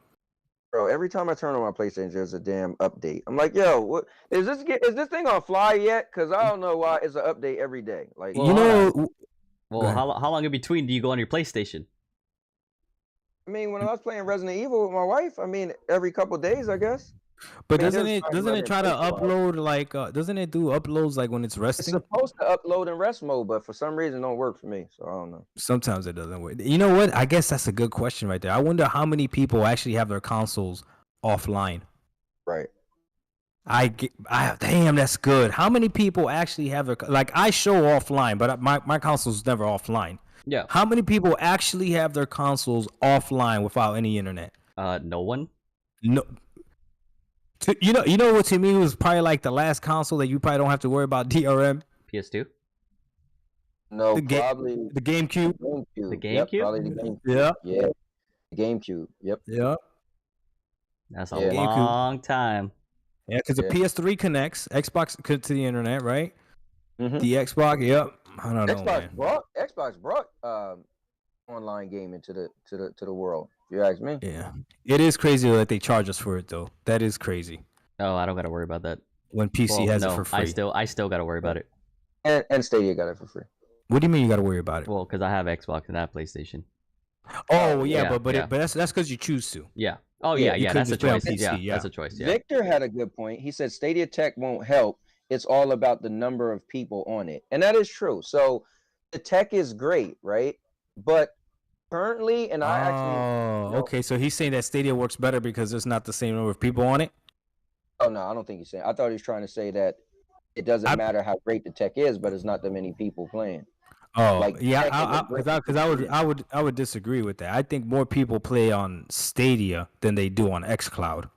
Bro, every time I turn on my PlayStation, there's a damn update. I'm like, yo, what is this thing on fly yet? Because I don't know why it's an update every day. Like, you know, how long in between do you go on your PlayStation? I mean, when I was playing Resident Evil with my wife, I mean, every couple of days, I guess. But doesn't it try to upload like doesn't it do uploads like when it's resting? It's supposed to upload in rest mode, but for some reason it don't work for me. So I don't know. Sometimes it doesn't work. You know what? I guess that's a good question right there. I wonder how many people actually have their consoles offline. Right. Damn, that's good. How many people actually have their I show offline, but my console's never offline. Yeah. How many people actually have their consoles offline without any internet? No one. No. You know what to me was probably like the last console that you probably don't have to worry about DRM. PS2. No, The probably the GameCube. The GameCube. Yep, GameCube. probably the GameCube. Yeah. Yeah, the GameCube. Yep. Yeah. That's a Yeah. GameCube. long time. Yeah, because the Yeah. PS3 connects, Xbox to the internet, right? Mhm. The Xbox, yep. I don't know, man. Xbox brought online gaming to the world. If you ask me. Yeah, it is crazy that they charge us for it though. That is crazy. Oh, I don't gotta worry about that. When PC has it for free. I still gotta worry about it. And Stadia got it for free. What do you mean you got to worry about it? Well, because I have Xbox and I have PlayStation. Oh yeah, yeah, but yeah. that's because you choose to. Yeah. Oh Yeah, yeah, you that's a couldn't choice. just play on PC, yeah. That's a choice. Yeah. Victor had a good point. He said Stadia Tech won't help. It's all about the number of people on it. And that is true. So the tech is great, right? But currently, and I actually okay. So he's saying that Stadia works better because there's not the same number of people on it. Oh no, I don't think he's saying. I thought he was trying to say that it doesn't matter how great the tech is, but it's not that many people playing. Oh Like, yeah, tech because I would disagree with that. I think more people play on Stadia than they do on XCloud.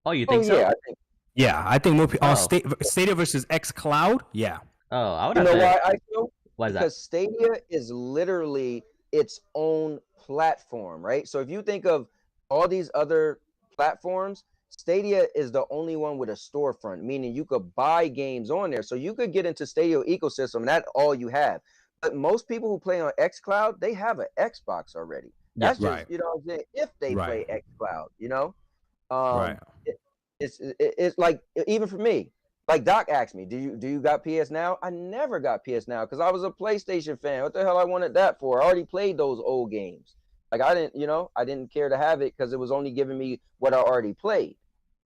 Oh, you think so? Yeah, I think. Yeah, I think more people on Oh. Stadia versus XCloud. Yeah. Oh, I would You have know to. why I feel? Why is that? Because Stadia is literally its own platform, right? So if you think of all these other platforms, Stadia is the only one with a storefront, meaning you could buy games on there. So you could get into Stadia ecosystem, and that's all you have. But most people who play on xCloud, they have an Xbox already. That's just, right. you know what I'm saying, if they play xCloud, you know? Right. It's like, even for me, like Doc asked me, do you got PS Now? I never got PS Now because I was a PlayStation fan. What the hell I wanted that for? I already played those old games. Like I didn't care to have it because it was only giving me what I already played.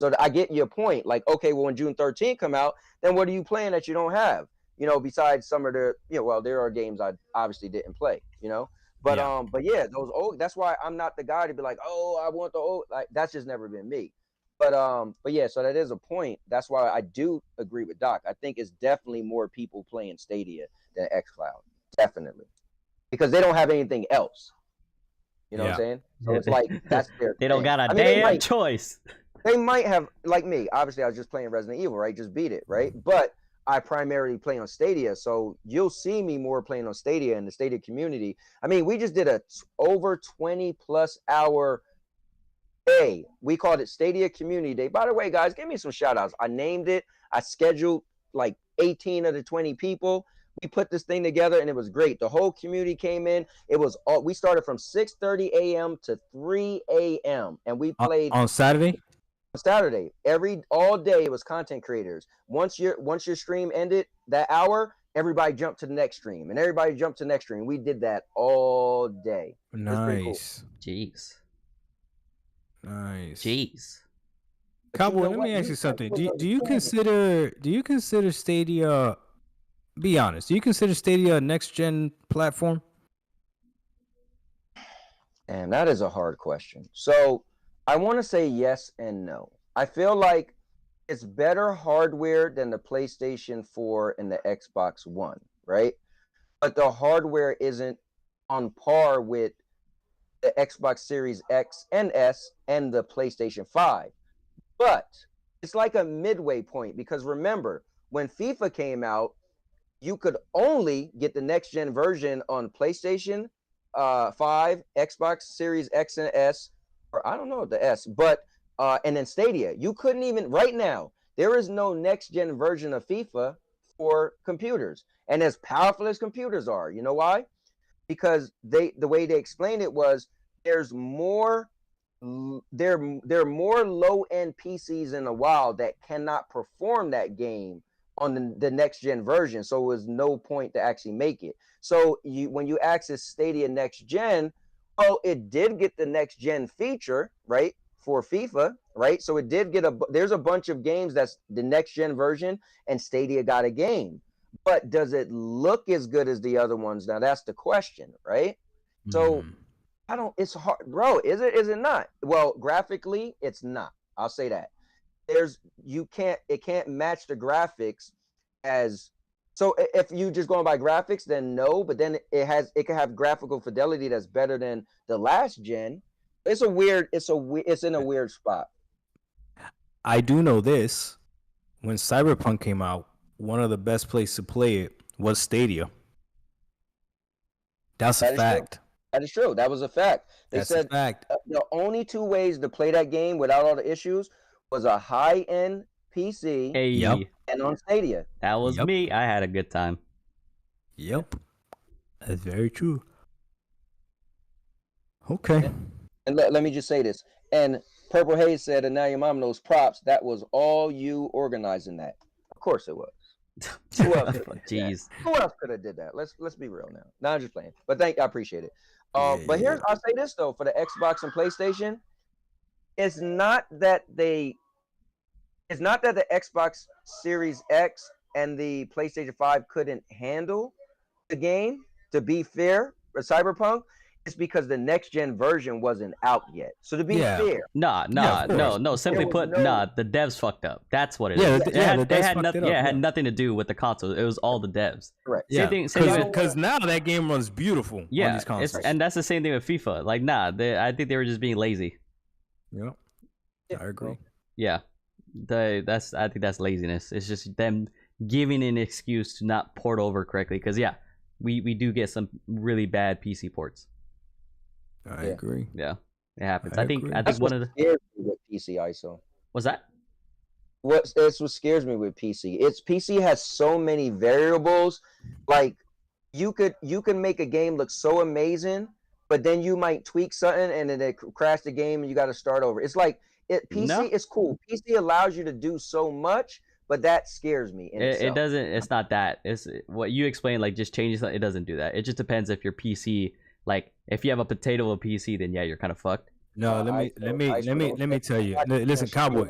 So I get your point. Like, okay, well, when June 13th come out, then what are you playing that you don't have? You know, besides some of the, well, there are games I obviously didn't play, But yeah, those old. That's why I'm not the guy to be like, oh, I want the old. Like that's just never been me. But yeah, so that is a point. That's why I do agree with Doc. I think it's definitely more people playing Stadia than xCloud, definitely, because they don't have anything else. You know what I'm saying? So it's like that's their. They don't thing. got a I mean, damn choice. They might have, like me. Obviously, I was just playing Resident Evil, right? Just beat it, right? But I primarily play on Stadia, so you'll see me more playing on Stadia in the Stadia community. I mean, we just did a over 20+ hour day. We called it Stadia Community Day. By the way, guys, give me some shout outs. I named it. I scheduled like 18 of the 20 people. We put this thing together and it was great. The whole community came in. It was all, we started from 6:30 a.m. to 3 a.m. and we played on Saturday. Saturday, all day it was content creators. Once your stream ended that hour, everybody jumped to the next stream, and everybody jumped to the next stream. We did that all day. Nice. Cool. Jeez. Nice. Jeez. Cowboy, let me ask you something. Do you consider Stadia? Be honest. Do you consider Stadia a next gen platform? And that is a hard question. So I want to say yes and no. I feel like it's better hardware than the PlayStation 4 and the Xbox One, right? But the hardware isn't on par with the Xbox Series X and S and the PlayStation 5. But it's like a midway point because remember, when FIFA came out, you could only get the next gen version on PlayStation 5, Xbox Series X and S, or I don't know the S, but and then Stadia. You couldn't even right now. There is no next gen version of FIFA for computers, and as powerful as computers are, you know why? Because the way they explained it was there's more. There are more low end PCs in the wild that cannot perform that game on the next gen version, so it was no point to actually make it. So when you access Stadia next gen, well, it did get the next gen feature, right, for FIFA, right? So it did get there's a bunch of games that's the next gen version, and Stadia got a game. But does it look as good as the other ones? Now that's the question, right? So it's hard, bro. Is it not? Well, graphically, it's not. I'll say that. It can't match the graphics as. So if you just going by graphics, then no. But then it can have graphical fidelity that's better than the last gen, It's in a weird spot. I do know this. When Cyberpunk came out, one of the best places to play it was Stadia. That's a fact. That is true. That was a fact. They That's said a fact. the only two ways to play that game without all the issues was a high-end PC Hey, and on Stadia. that was me. I had a good time. Yep. That's very true. Okay. And let me just say this. And Purple Haze said, and now your mom knows props. That was all you organizing that. Of course it was. Who else? Jeez. Who else could have did that? Let's be real now. No, I'm just playing. But I appreciate it. But here's I'll say this though, for the Xbox and PlayStation, it's not that the Xbox Series X and the PlayStation 5 couldn't handle the game, to be fair, for Cyberpunk. It's because the next gen version wasn't out yet. So to be fair, no. Simply put, the devs fucked up. That's what it is. They had nothing. Yeah, it had nothing to do with the console. It was all the devs. Correct. Yeah, because now that game runs beautiful. On these consoles. And that's the same thing with FIFA. Like, I think they were just being lazy. Yep. I agree. Yeah, I think that's laziness. It's just them giving an excuse to not port over correctly. Because we do get some really bad PC ports. I agree. Yeah, it happens. I think that's one of the scares me with PC ISO. What's that? That's what scares me with PC. PC has so many variables. Like you can make a game look so amazing, but then you might tweak something and then it crash the game and you got to start over. It's like PC is cool. PC allows you to do so much, but that scares me. It doesn't. It's not that. It's what you explained. Like just changes. It doesn't do that. It just depends if your PC. Like if you have a potato of a PC, then you're kind of fucked. No, let me tell you. Listen, Cowboy,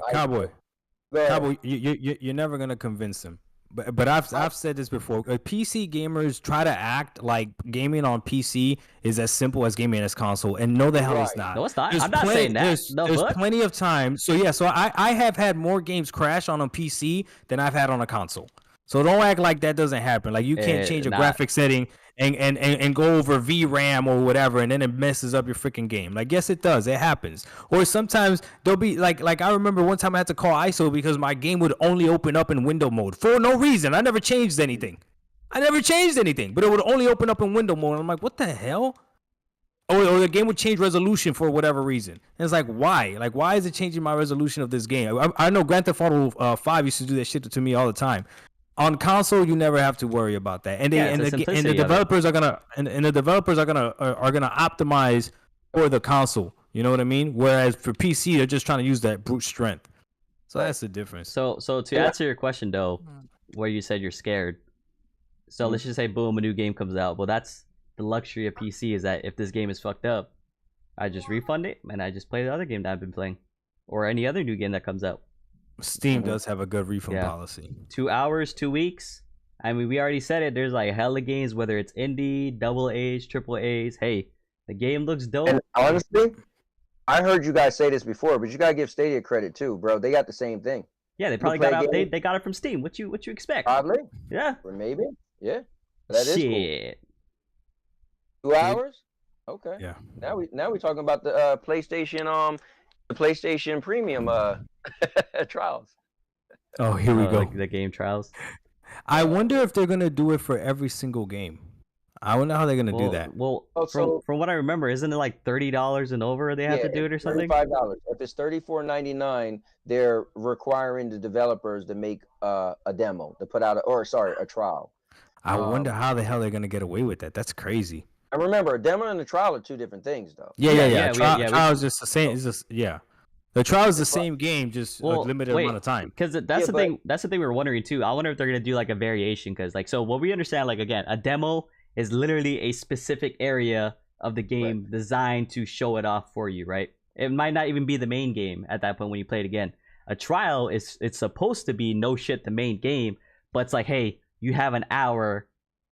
you're never gonna convince him. But I've said this before. PC gamers try to act like gaming on PC is as simple as gaming as console, and no, the hell it's not. No, it's not. I'm not saying that. There's plenty of time. So I have had more games crash on a PC than I've had on a console. So don't act like that doesn't happen. Like you can't change a graphic setting and go over VRAM or whatever, and then it messes up your freaking game. Like yes, it does. It happens. Or sometimes there'll be like I remember one time I had to call ISO because my game would only open up in window mode for no reason. I never changed anything, but it would only open up in window mode. And I'm like, what the hell? Or the game would change resolution for whatever reason. And it's like, why? Like, why is it changing my resolution of this game? I know Grand Theft Auto 5 used to do that shit to me all the time. On console, you never have to worry about that, and the developers are gonna optimize for the console. You know what I mean? Whereas for PC, they're just trying to use that brute strength. So that's the difference. So to answer your question though, where you said you're scared. So let's just say boom, a new game comes out. Well, that's the luxury of PC is that if this game is fucked up, I just refund it and I just play the other game that I've been playing, or any other new game that comes out. Steam does have a good refund policy. 2 hours, 2 weeks. I mean, we already said it. There's like hella games, whether it's indie, double A's, triple A's. Hey, the game looks dope. And honestly, I heard you guys say this before, but you gotta give Stadia credit too, bro. They got the same thing. Yeah, they probably got out. They got it from Steam. What you expect? Probably. Yeah. Or maybe. Yeah. That is Shit. Cool. 2 hours. Okay. Yeah. Now we talking about the PlayStation the PlayStation Premium trials. Oh, here we go. Like the game trials. I wonder if they're gonna do it for every single game. I wonder how they're gonna do that. Well, from what I remember, isn't it like $30 and over they have to do it or something? $35. If it's $34.99, they're requiring the developers to make a demo, to put out a trial. I wonder how the hell they're gonna get away with that. That's crazy. And remember, a demo and a trial are two different things, though. Yeah. Trial is just the same. It's just the trial is the same game, just a limited amount of time. Because that's the thing. That's the thing we were wondering too. I wonder if they're gonna do like a variation. Because so what we understand, like again, a demo is literally a specific area of the game designed to show it off for you, right? It might not even be the main game at that point when you play it again. A trial it's supposed to be no shit the main game, but it's like, hey, you have an hour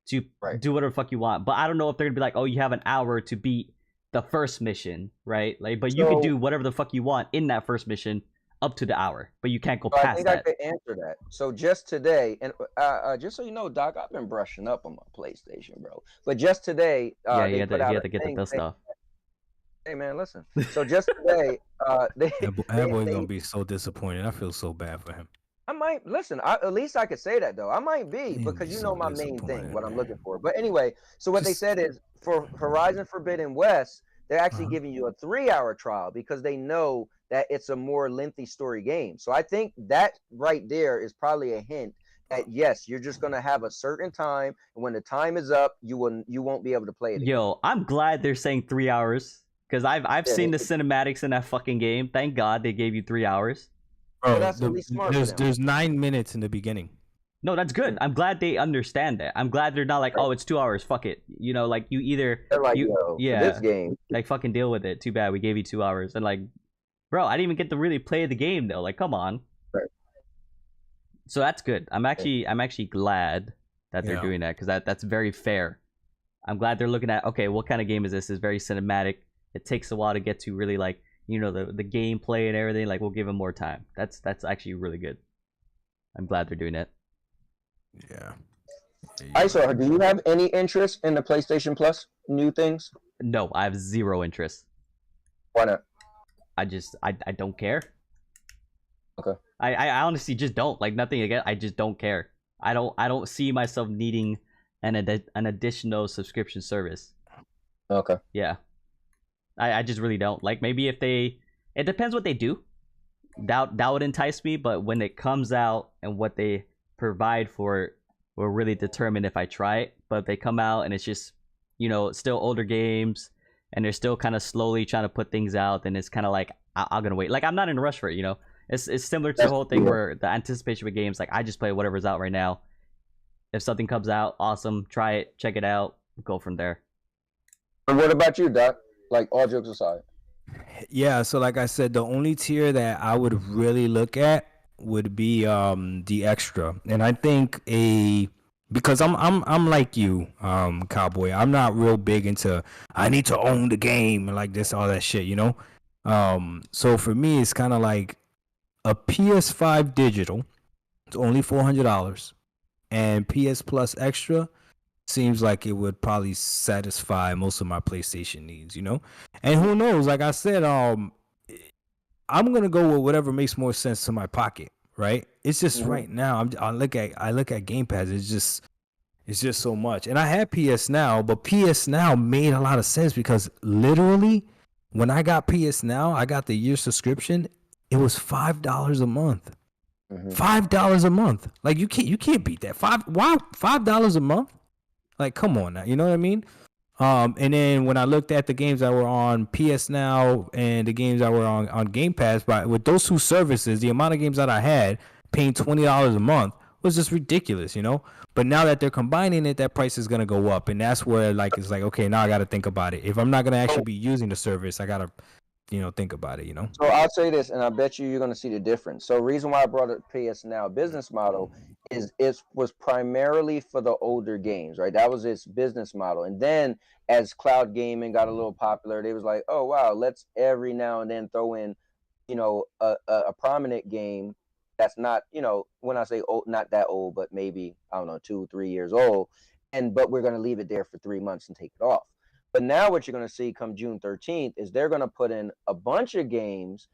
to do whatever the fuck you want. But I don't know if they're gonna be like, oh, you have an hour to beat the first mission, right? Like, but you can do whatever the fuck you want in that first mission up to the hour, but you can't go past that. I think I could answer that. So just today, and just so you know, Doc, I've been brushing up on my PlayStation, bro. But just today, you have to get the stuff. Hey man, listen. So just today, That boy's gonna be so disappointed. I feel so bad for him. I might listen. At least I could say that though. I might be He'll be because you know so my main thing, disappointed, what I'm looking man. for. But anyway, so what they Just said is for Horizon Forbidden West, they're actually uh, giving you a 3-hour trial because they know that it's a more lengthy story game. So I think that right there is probably a hint that yes, you're just gonna have a certain time, and when the time is up, you won't be able to play it again. Yo, I'm glad they're saying 3 hours because I've Yeah, seen the cinematics in that fucking game. Thank God they gave you 3 hours. well, bro, that's at least smart for them. there's 9 minutes in the beginning. No, that's good. I'm glad they understand that. I'm glad they're not like, Right. oh, it's 2 hours. Fuck it. You know, like you either They're like, you yo, for this yeah, game, like fucking deal with it. Too bad we gave you 2 hours. And like, bro, I didn't even get to really play the game though. Like, come on. right. So that's good. I'm actually glad that they're Yeah. doing that because that's very fair. I'm glad they're looking at, okay, what kind of game is this? It's very cinematic. It takes a while to get to really like, you know, the gameplay and everything. Like, we'll give them more time. That's actually really good. I'm glad they're doing it. Yeah. ISO, do you have any interest in the PlayStation Plus new things? No, I have zero interest. Why not? I don't care. Okay. I honestly just don't. Like, nothing again. I just don't care. I don't see myself needing an additional subscription service. Okay. Yeah. I just really don't. Like, maybe if they, it depends what they do. That would entice me, but when it comes out and what they provide for it will really determine if I try it. But if they come out and it's just, you know, still older games and they're still kind of slowly trying to put things out, then it's kind of like I'm gonna wait. Like, I'm not in a rush for it, you know. It's similar to the whole thing where the anticipation with games, like, I just play whatever's out right now. If something comes out, awesome, try it, check it out, go from there. And what about you, Doc? Like, all jokes aside. Yeah, so like I said, the only tier that I would really look at would be the extra. And I think because I'm like you, Cowboy. I'm not real big into I need to own the game and like this, all that shit, you know? So for me it's kinda like a PS5 digital, it's only $400, and PS Plus extra seems like it would probably satisfy most of my PlayStation needs, you know? And who knows, like I said, I'm gonna go with whatever makes more sense to my pocket, right? It's just right now I look at Game Pass, it's just so much. And I had PS Now, but PS Now made a lot of sense because literally when I got PS Now, I got the year subscription, it was $5 a month. $5 a month. Like you can't beat that. $5 a month? Like, come on now, you know what I mean? And then when I looked at the games that were on PS Now and the games that were on Game Pass, but with those two services, the amount of games that I had paying $20 a month was just ridiculous, you know? But now that they're combining it, that price is gonna go up, and that's where like it's like, okay, now I gotta think about it. If I'm not gonna actually be using the service, I gotta, think about it, you know? So I'll say this, and I bet you're going to see the difference. So reason why I brought up PS Now business model is it was primarily for the older games, right? That was its business model. And then as cloud gaming got a little popular, they was like, oh wow, let's every now and then throw in, a prominent game that's not, when I say old, not that old, but maybe, I don't know, 2-3 years old, but we're going to leave it there for 3 months and take it off. But now what you're going to see come June 13th is they're going to put in a bunch of games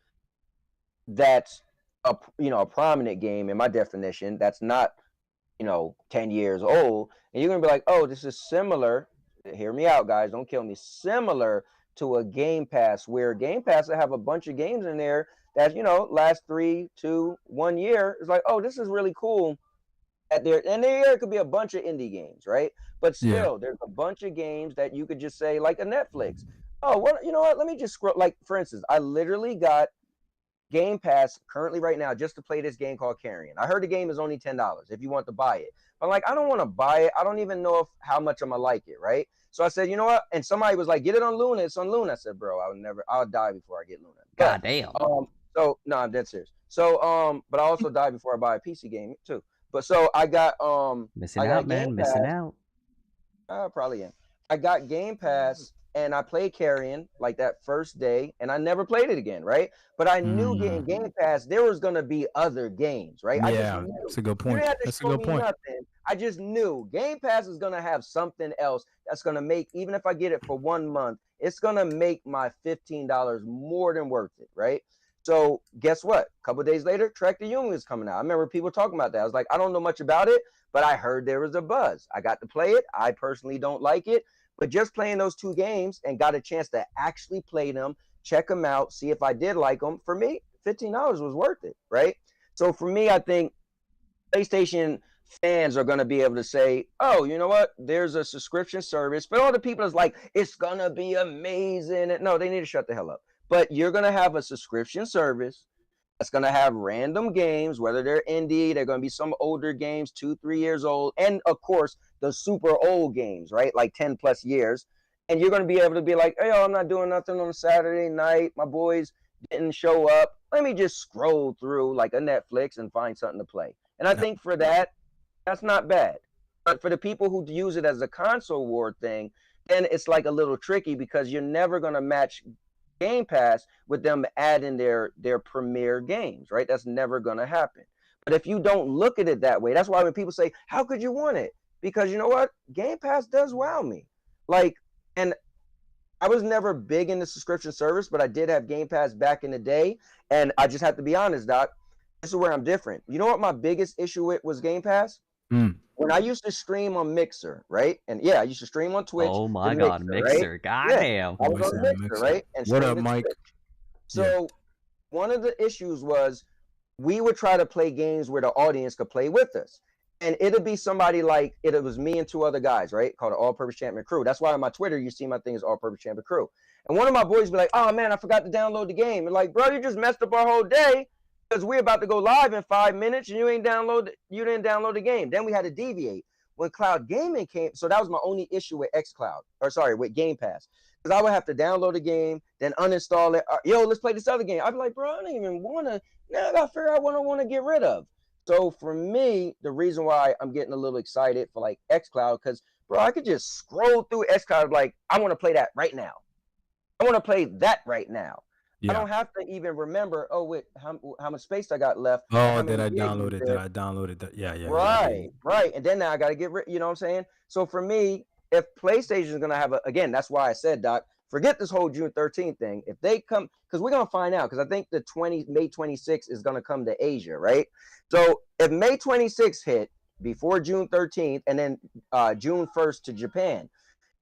that's a prominent game in my definition that's not 10 years old, and you're going to be like, oh, this is similar, hear me out guys, don't kill me, similar to a Game Pass, where Game Pass will have a bunch of games in there that last 3 to 1 year. It's like, oh, this is really cool. And there could be a bunch of indie games, right? But still, there's a bunch of games that you could just say, like a Netflix. Oh, well, you know what? Let me just scroll. Like, for instance, I literally got Game Pass currently right now just to play this game called Carrion. I heard the game is only $10 if you want to buy it. But I'm like, I don't want to buy it. I don't even know how much I'm going to like it, right? So I said, you know what? And somebody was like, get it on Luna. It's on Luna. I said, bro, I'll die before I get Luna. God damn. So, no, I'm dead serious. So, but I also die before I buy a PC game too. But so I got missing out, man. Missing out. I probably am. I got Game Pass and I played Carrion like that first day, and I never played it again, right? But I knew getting Game Pass, there was gonna be other games, right? I just Yeah, knew. that's a good You point. didn't have to That's a show good me point. nothing. I just knew Game Pass is gonna have something else that's gonna make, even if I get it for 1 month, it's gonna make my $15 more than worth it, right? So guess what? A couple days later, Trek the Union is coming out. I remember people talking about that. I was like, I don't know much about it, but I heard there was a buzz. I got to play it. I personally don't like it, but just playing those 2 games and got a chance to actually play them, check them out, see if I did like them. For me, $15 was worth it, right? So for me, I think PlayStation fans are going to be able to say, oh, you know what? There's a subscription service. But all the people is like, it's going to be amazing. No, they need to shut the hell up. But you're going to have a subscription service that's going to have random games, whether they're indie, they're going to be some older games, 2-3 years old, and of course the super old games, right? Like 10 plus years. And you're going to be able to be like, hey, yo, I'm not doing nothing on Saturday night. My boys didn't show up. Let me just scroll through like a Netflix and find something to play. And I think for that, that's not bad. But for the people who use it as a console war thing, then it's like a little tricky because you're never going to match Game Pass with them adding their premier games, right? That's never going to happen. But if you don't look at it that way, that's why when people say, how could you want it? Because you know what? Game Pass does wow me. Like, and I was never big into subscription service, but I did have Game Pass back in the day. And I just have to be honest, Doc, this is where I'm different. You know what my biggest issue with was Game Pass? When I used to stream on Mixer, right? And yeah, I used to stream on Twitch. Oh my God, Mixer. Right? Goddamn. I was on Mixer, right? And what up, Mike? Twitch. So one of the issues was we would try to play games where the audience could play with us. And it'd be somebody like, it was me and 2 other guys, right? Called the All-Purpose Champion Crew. That's why on my Twitter, you see my thing is All-Purpose Champion Crew. And one of my boys be like, oh man, I forgot to download the game. And like, bro, you just messed up our whole day because we're about to go live in 5 minutes and you didn't download the game. Then we had to deviate. When cloud gaming came, so that was my only issue with with Game Pass. Because I would have to download the game, then uninstall it. Yo, let's play this other game. I'd be like, bro, I don't even want to. Now I got to figure out what I want to get rid of. So for me, the reason why I'm getting a little excited for like xCloud, because bro, I could just scroll through xCloud like, I want to play that right now. I want to play that right now. Yeah. I don't have to even remember, oh, wait, how much space I got left. Oh, did I download that? Yeah. Right. And then now I got to get rid, you know what I'm saying? So for me, if PlayStation is going to have again, that's why I said, Doc, forget this whole June 13th thing. If they come, because we're going to find out, because I think May 26th is going to come to Asia, right? So if May 26th hit before June 13th and then June 1st to Japan,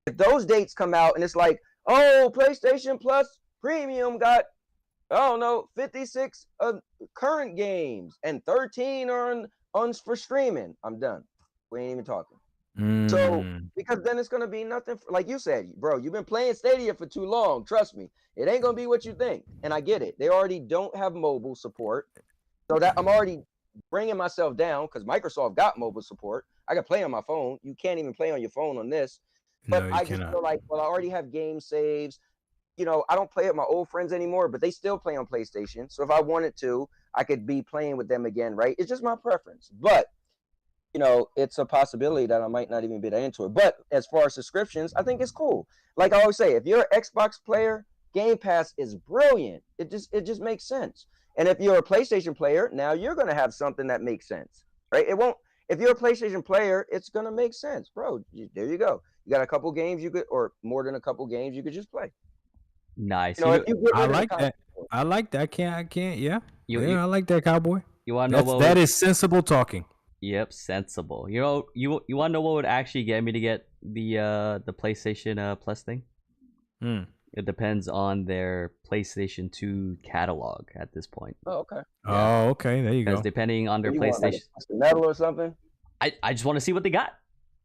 if those dates come out and it's like, oh, PlayStation Plus Premium got, I don't know, 56 current games and 13 are on for streaming, I'm done. We ain't even talking. So, because then it's going to be nothing, like you said, bro, you've been playing Stadia for too long. Trust me, it ain't going to be what you think. And I get it. They already don't have mobile support. So that I'm already bringing myself down because Microsoft got mobile support. I can play on my phone. You can't even play on your phone on this. But I just feel like, well, I already have game saves. You know, I don't play with my old friends anymore, but they still play on PlayStation. So if I wanted to, I could be playing with them again, right? It's just my preference. But you know, it's a possibility that I might not even be that into it. But as far as subscriptions, I think it's cool. Like I always say, if you're an Xbox player, Game Pass is brilliant. It just makes sense. And if you're a PlayStation player, now you're going to have something that makes sense, right? It won't. If you're a PlayStation player, it's going to make sense, bro. There you go. You got a couple games you could, or more than a couple games you could just play. Nice. You know, I like that. I like that. I can't. Yeah. I like that, Cowboy. You want to know that is sensible talking. Yep, sensible. You know, you want to know what would actually get me to get the PlayStation Plus thing? It depends on their PlayStation 2 catalog at this point. Oh, okay. Yeah. Oh, okay. There you go. Because depending on their PlayStation, metal or something. I just want to see what they got.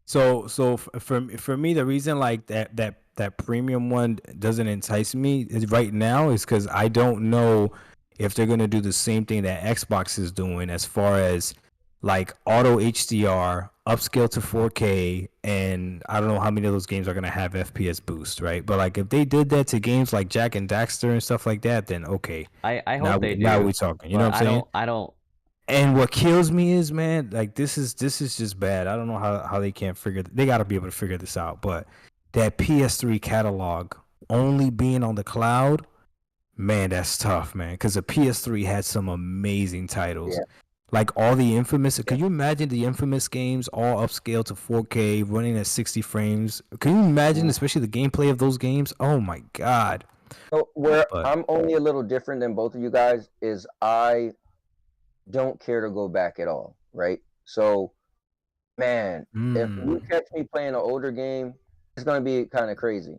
So for me, the reason like that premium one doesn't entice me right now is because I don't know if they're gonna do the same thing that Xbox is doing as far as like auto HDR, upscale to 4K, and I don't know how many of those games are gonna have FPS boost, right? But like if they did that to games like Jack and Daxter and stuff like that, then okay. I hope they do. Now we're talking. You know what I'm saying? I don't. And what kills me is, man, like this is just bad. I don't know how they can't figure. They got to be able to figure this out. But that PS3 catalog only being on the cloud, man, that's tough, man. Because the PS3 had some amazing titles. Yeah. Like all the Infamous. Can you imagine the Infamous games all upscaled to 4K, running at 60 frames? Can you imagine, especially the gameplay of those games? Oh my God. So I'm only a little different than both of you guys is I don't care to go back at all, right? So, man, if you catch me playing an older game, it's gonna be kind of crazy.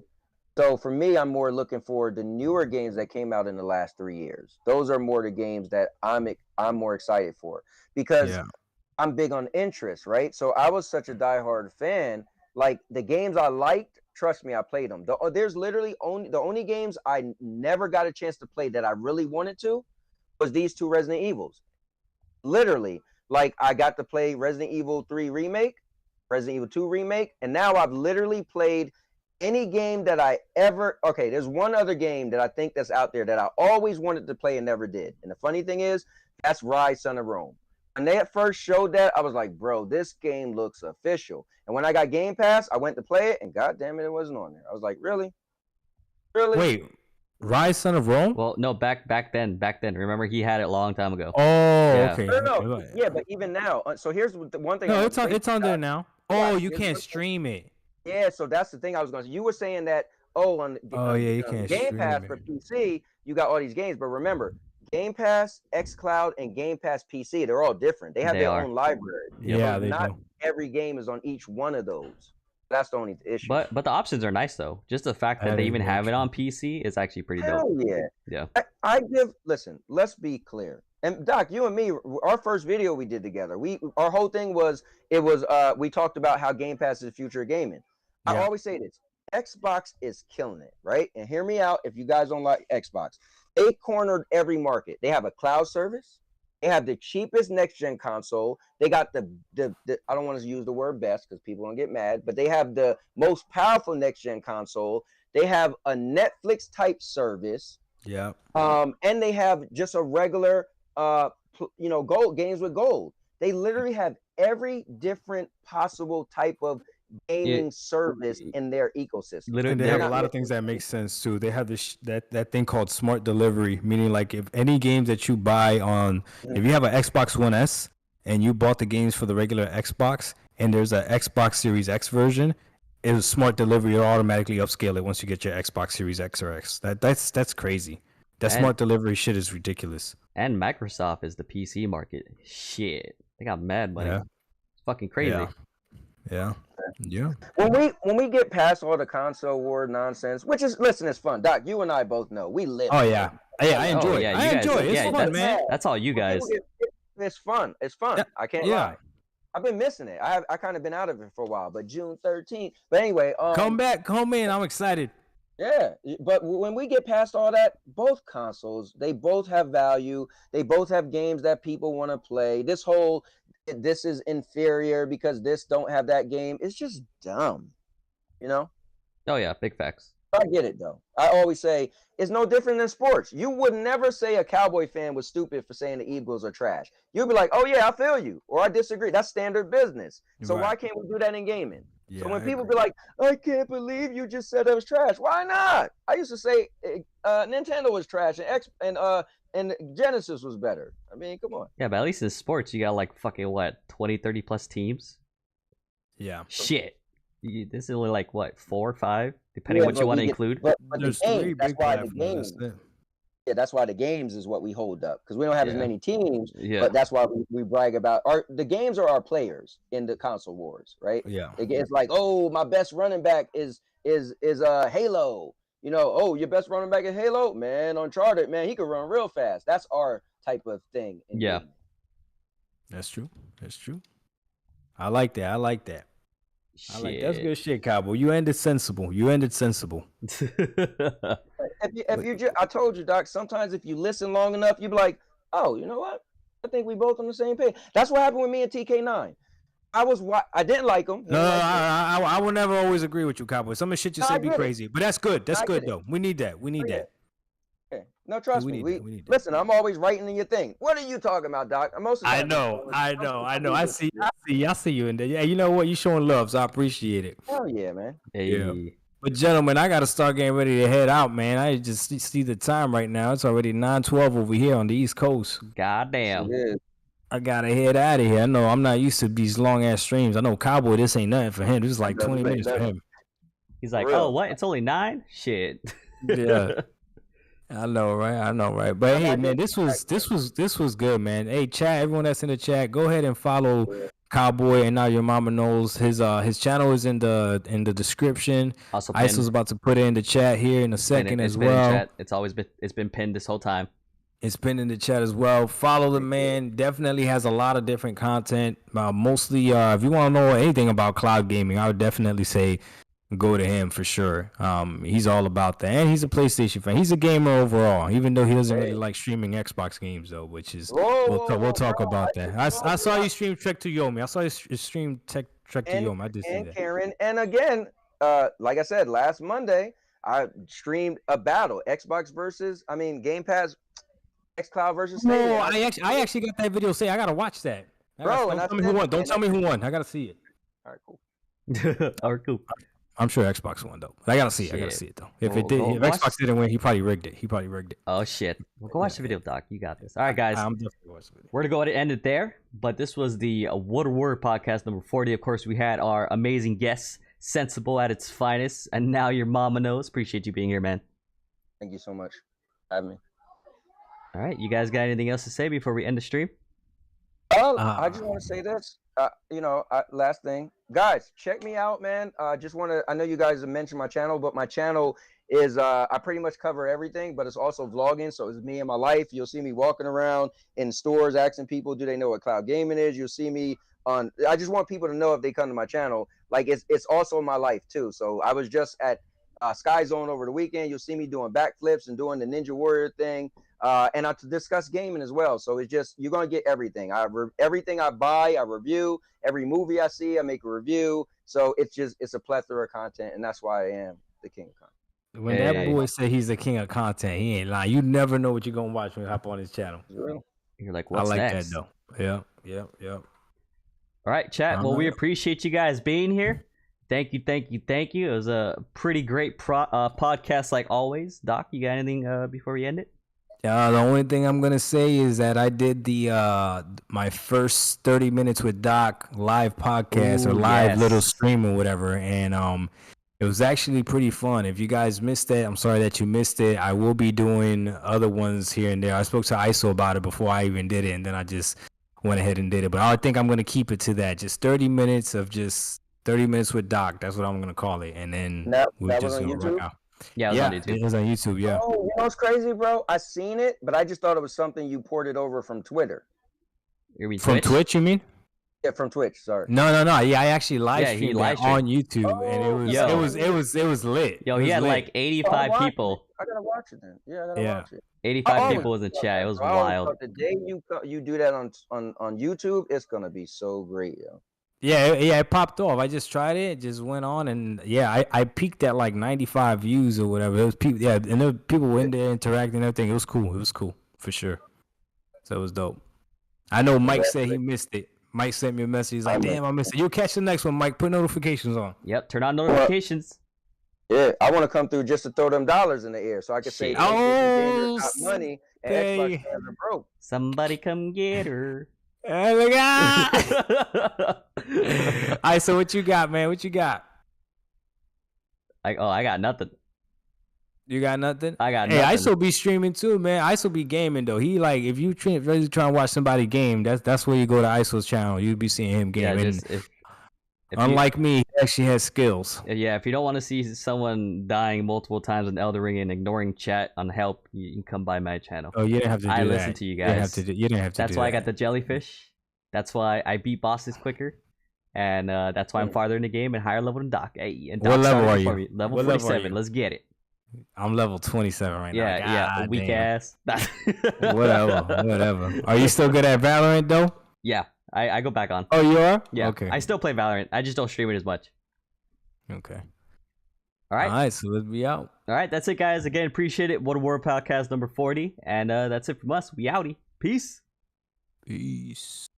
So for me, I'm more looking for the newer games that came out in the last 3 years. Those are more the games that I'm more excited for because I'm big on interest, right? So I was such a diehard fan. Like the games I liked, trust me, I played them. There's literally the only games I never got a chance to play that I really wanted to was these 2 Resident Evils. Literally, like I got to play Resident Evil 3 Remake, Resident Evil 2 Remake, and now I've literally played any game that I ever... Okay, there's one other game that I think that's out there that I always wanted to play and never did. And the funny thing is, that's Rise Son of Rome. When they at first showed that, I was like, bro, this game looks official. And when I got Game Pass, I went to play it, and god damn it, it wasn't on there. I was like, really? Really? Wait, Rise Son of Rome? Well, no, back then. Remember, he had it a long time ago. Oh, okay. No. Yeah, but even now. So here's the one thing. No, it's on there now. Oh, you can't stream it. Yeah, so that's the thing I was going to say. You were saying that, on you can't Game Pass stream for it. PC, you got all these games. But remember, Game Pass, xCloud, and Game Pass PC, they're all different. They have their own library. Yeah, so not every game is on each one of those. That's the only issue. But the options are nice, though. Just the fact that they even have it on PC is actually pretty dope. Yeah. I listen, let's be clear. And Doc, you and me, our first video we did together, our whole thing was, we talked about how Game Pass is the future of gaming. I always say this, Xbox is killing it, right? And hear me out if you guys don't like Xbox. They cornered every market. They have a cloud service. They have the cheapest next-gen console. They got the I don't want to use the word best because people don't get mad, but they have the most powerful next-gen console. They have a Netflix-type service. Yeah. And they have just a regular, gold games with gold. They literally have every different possible type of gaming service in their ecosystem. And they have a lot of things that make sense too. They have this that thing called smart delivery, meaning like if any games that you buy on, if you have an Xbox One S and you bought the games for the regular Xbox and there's a Xbox Series X version, it's smart delivery. It'll automatically upscale it once you get your Xbox Series X or X. That's crazy. That smart delivery shit is ridiculous. And Microsoft is the PC market. Shit, they got mad money. It's fucking crazy. Yeah. When we get past all the console war nonsense, which is, listen, it's fun. Doc, you and I both know we live. Oh yeah, I enjoy it. I enjoy it. It's fun, man. That's all you guys. It's fun. It's fun. Yeah. I can't lie. I've been missing it. I kind of been out of it for a while, but June 13th. But anyway, come in. I'm excited. Yeah, but when we get past all that, both consoles, they both have value. They both have games that people want to play. This is inferior because this don't have that game. It's just dumb, Oh yeah, big facts. I get it though. I always say it's no different than sports. You would never say a Cowboy fan was stupid for saying the Eagles are trash. You'd be like, oh yeah, I feel you, or I disagree. That's standard business. So why can't we do that in gaming? So when people be like, I can't believe you just said it was trash. Why not? I used to say Nintendo was trash and Genesis was better. I mean, come on. Yeah, but at least in sports, you got like fucking 20, 30 plus teams. Yeah. Shit. This is only like 4 or 5, depending on what you want to include. But there's 3 big platforms. That's why the games is what we hold up because we don't have as many teams. Yeah. But that's why we brag about the games are our players in the console wars, right? Yeah. It's like, oh, my best running back is Halo. Your best running back is Halo, man. Uncharted, man, he could run real fast. That's our type of thing. Gaming. That's true. I like that. That's good shit, Cowboy. You ended sensible. I told you, Doc, sometimes if you listen long enough, you be like, oh, you know what? I think we both on the same page. That's what happened with me and TK9. I didn't like him. No, I will never always agree with you, Cowboy. Some of the shit you say be crazy, but that's good. That's good though. We need that. Okay. No, trust me. Listen, I'm always writing in your thing. What are you talking about, Doc? I know. I see you in there. Yeah, you know what? You showing love, so I appreciate it. Hell yeah, man. Hey. But gentlemen, I gotta start getting ready to head out, man. I just see the time right now. It's already 9:12 over here on the East Coast. Goddamn. I gotta head out of here. I know I'm not used to these long ass streams. I know Cowboy, this ain't nothing for him. This is like 20 minutes for him. He's like, oh, what? It's only 9? Shit. Yeah. I know, right? But hey, man, this was good, man. Hey, chat, everyone that's in the chat, go ahead and follow Cowboy and Now Your Mama Knows. His channel is in the description. Also, Iso's about to put it in the chat here in a second as well. It's been pinned this whole time. It's pinned in the chat as well. Follow the man. Definitely has a lot of different content. Mostly, if you want to know anything about cloud gaming, I would definitely say go to him for sure. He's all about that, and he's a PlayStation fan. He's a gamer overall, even though he doesn't really like streaming Xbox games though, which is we'll talk about that. I saw you stream Trek to Yomi. I saw you stream Trek to Yomi. I did see that. Karen, and again, like I said, last Monday I streamed a battle, Game Pass, xCloud versus Stadia. No, I actually got that video. I gotta watch that. Don't tell me who won. Don't tell me who won. I gotta see it. All right, cool. All right, cool. I'm sure Xbox won though. But I gotta see it. I gotta see it though. If Xbox didn't win, he probably rigged it. Oh shit. Well, go watch the video, Doc. You got this. All right, guys. I'm definitely watching the video. We're gonna go ahead and end it there. But this was the What a Word podcast number 40. Of course, we had our amazing guests, Sensible at its finest, and Now Your Mama Knows. Appreciate you being here, man. Thank you so much for having me. All right, you guys got anything else to say before we end the stream? I just want to say this. Last thing, guys, check me out, man. I know you guys have mentioned my channel, but my channel is I pretty much cover everything, but it's also vlogging. So it's me and my life. You'll see me walking around in stores asking people, do they know what cloud gaming is? You'll see me on. I just want people to know if they come to my channel, like it's also my life too. So I was just at Sky Zone over the weekend. You'll see me doing backflips and doing the Ninja Warrior thing. And I discuss gaming as well. So it's just, you're going to get everything. Everything I buy, I review. Every movie I see, I make a review. So it's a plethora of content. And that's why I am the king of content. When that boy said he's the king of content, he ain't lying. You never know what you're going to watch when you hop on his channel. You're like, what's next? I like that though. Yeah. All right, chat. Well, we appreciate you guys being here. Thank you. It was a pretty great podcast like always. Doc, you got anything before we end it? The only thing I'm gonna say is that I did my first 30 minutes with Doc live podcast or live little stream or whatever, and it was actually pretty fun. If you guys missed it, I'm sorry that you missed it. I will be doing other ones here and there. I spoke to ISO about it before I even did it, and then I just went ahead and did it. But I think I'm gonna keep it to that, just 30 minutes with Doc. That's what I'm gonna call it, and then we're just gonna rock out. Yeah, it was on YouTube. Yeah. Oh, you know what's crazy, bro? I seen it, but I just thought it was something you ported over from Twitter. From Twitch, you mean? Yeah, from Twitch. Sorry. No. Yeah, I actually live streamed on YouTube, and it was lit. Yo, he had like 85 people. I gotta watch it then. Yeah, I gotta watch it. 85 people was in chat. It was wild. The day you do that on YouTube, it's gonna be so great, yo. Yeah, it popped off. I just tried it, just went on, and I peaked at like 95 views or whatever. It was people, and there were people were in there interacting and everything. It was cool for sure. So it was dope. I know Mike said he missed it. Mike sent me a message. He's like, "Damn, I missed it. You'll catch the next one, Mike. Put notifications on." Yep, turn on notifications. Yeah, I want to come through just to throw them dollars in the air so I can say, got money and Xbox fans are broke. Somebody come get her. Hey, look out! All right, so what you got, man? What you got? I got nothing. You got nothing? I got nothing. Hey, ISO be streaming too, man. ISO be gaming though. He like if you really trying to watch somebody game, that's where you go to ISO's channel. You'll be seeing him game. Yeah, unlike me, he actually has skills. Yeah, if you don't want to see someone dying multiple times in Elden Ring and ignoring chat on help, you can come by my channel. Oh, you didn't have to do that. I listen to you guys. You didn't have to. That's why I got the jellyfish. That's why I beat bosses quicker. And that's why I'm farther in the game and higher level than Doc. Hey, and Doc what level are you? Level 47. Let's get it. I'm level 27 right now. Yeah, weak ass. whatever. Are you still good at Valorant though? Yeah, I go back on. Oh, you are? Yeah. Okay. I still play Valorant. I just don't stream it as much. Okay. All right, so let's be out. All right, that's it, guys. Again, appreciate it. What a Word podcast number 40. And that's it from us. We outie. Peace.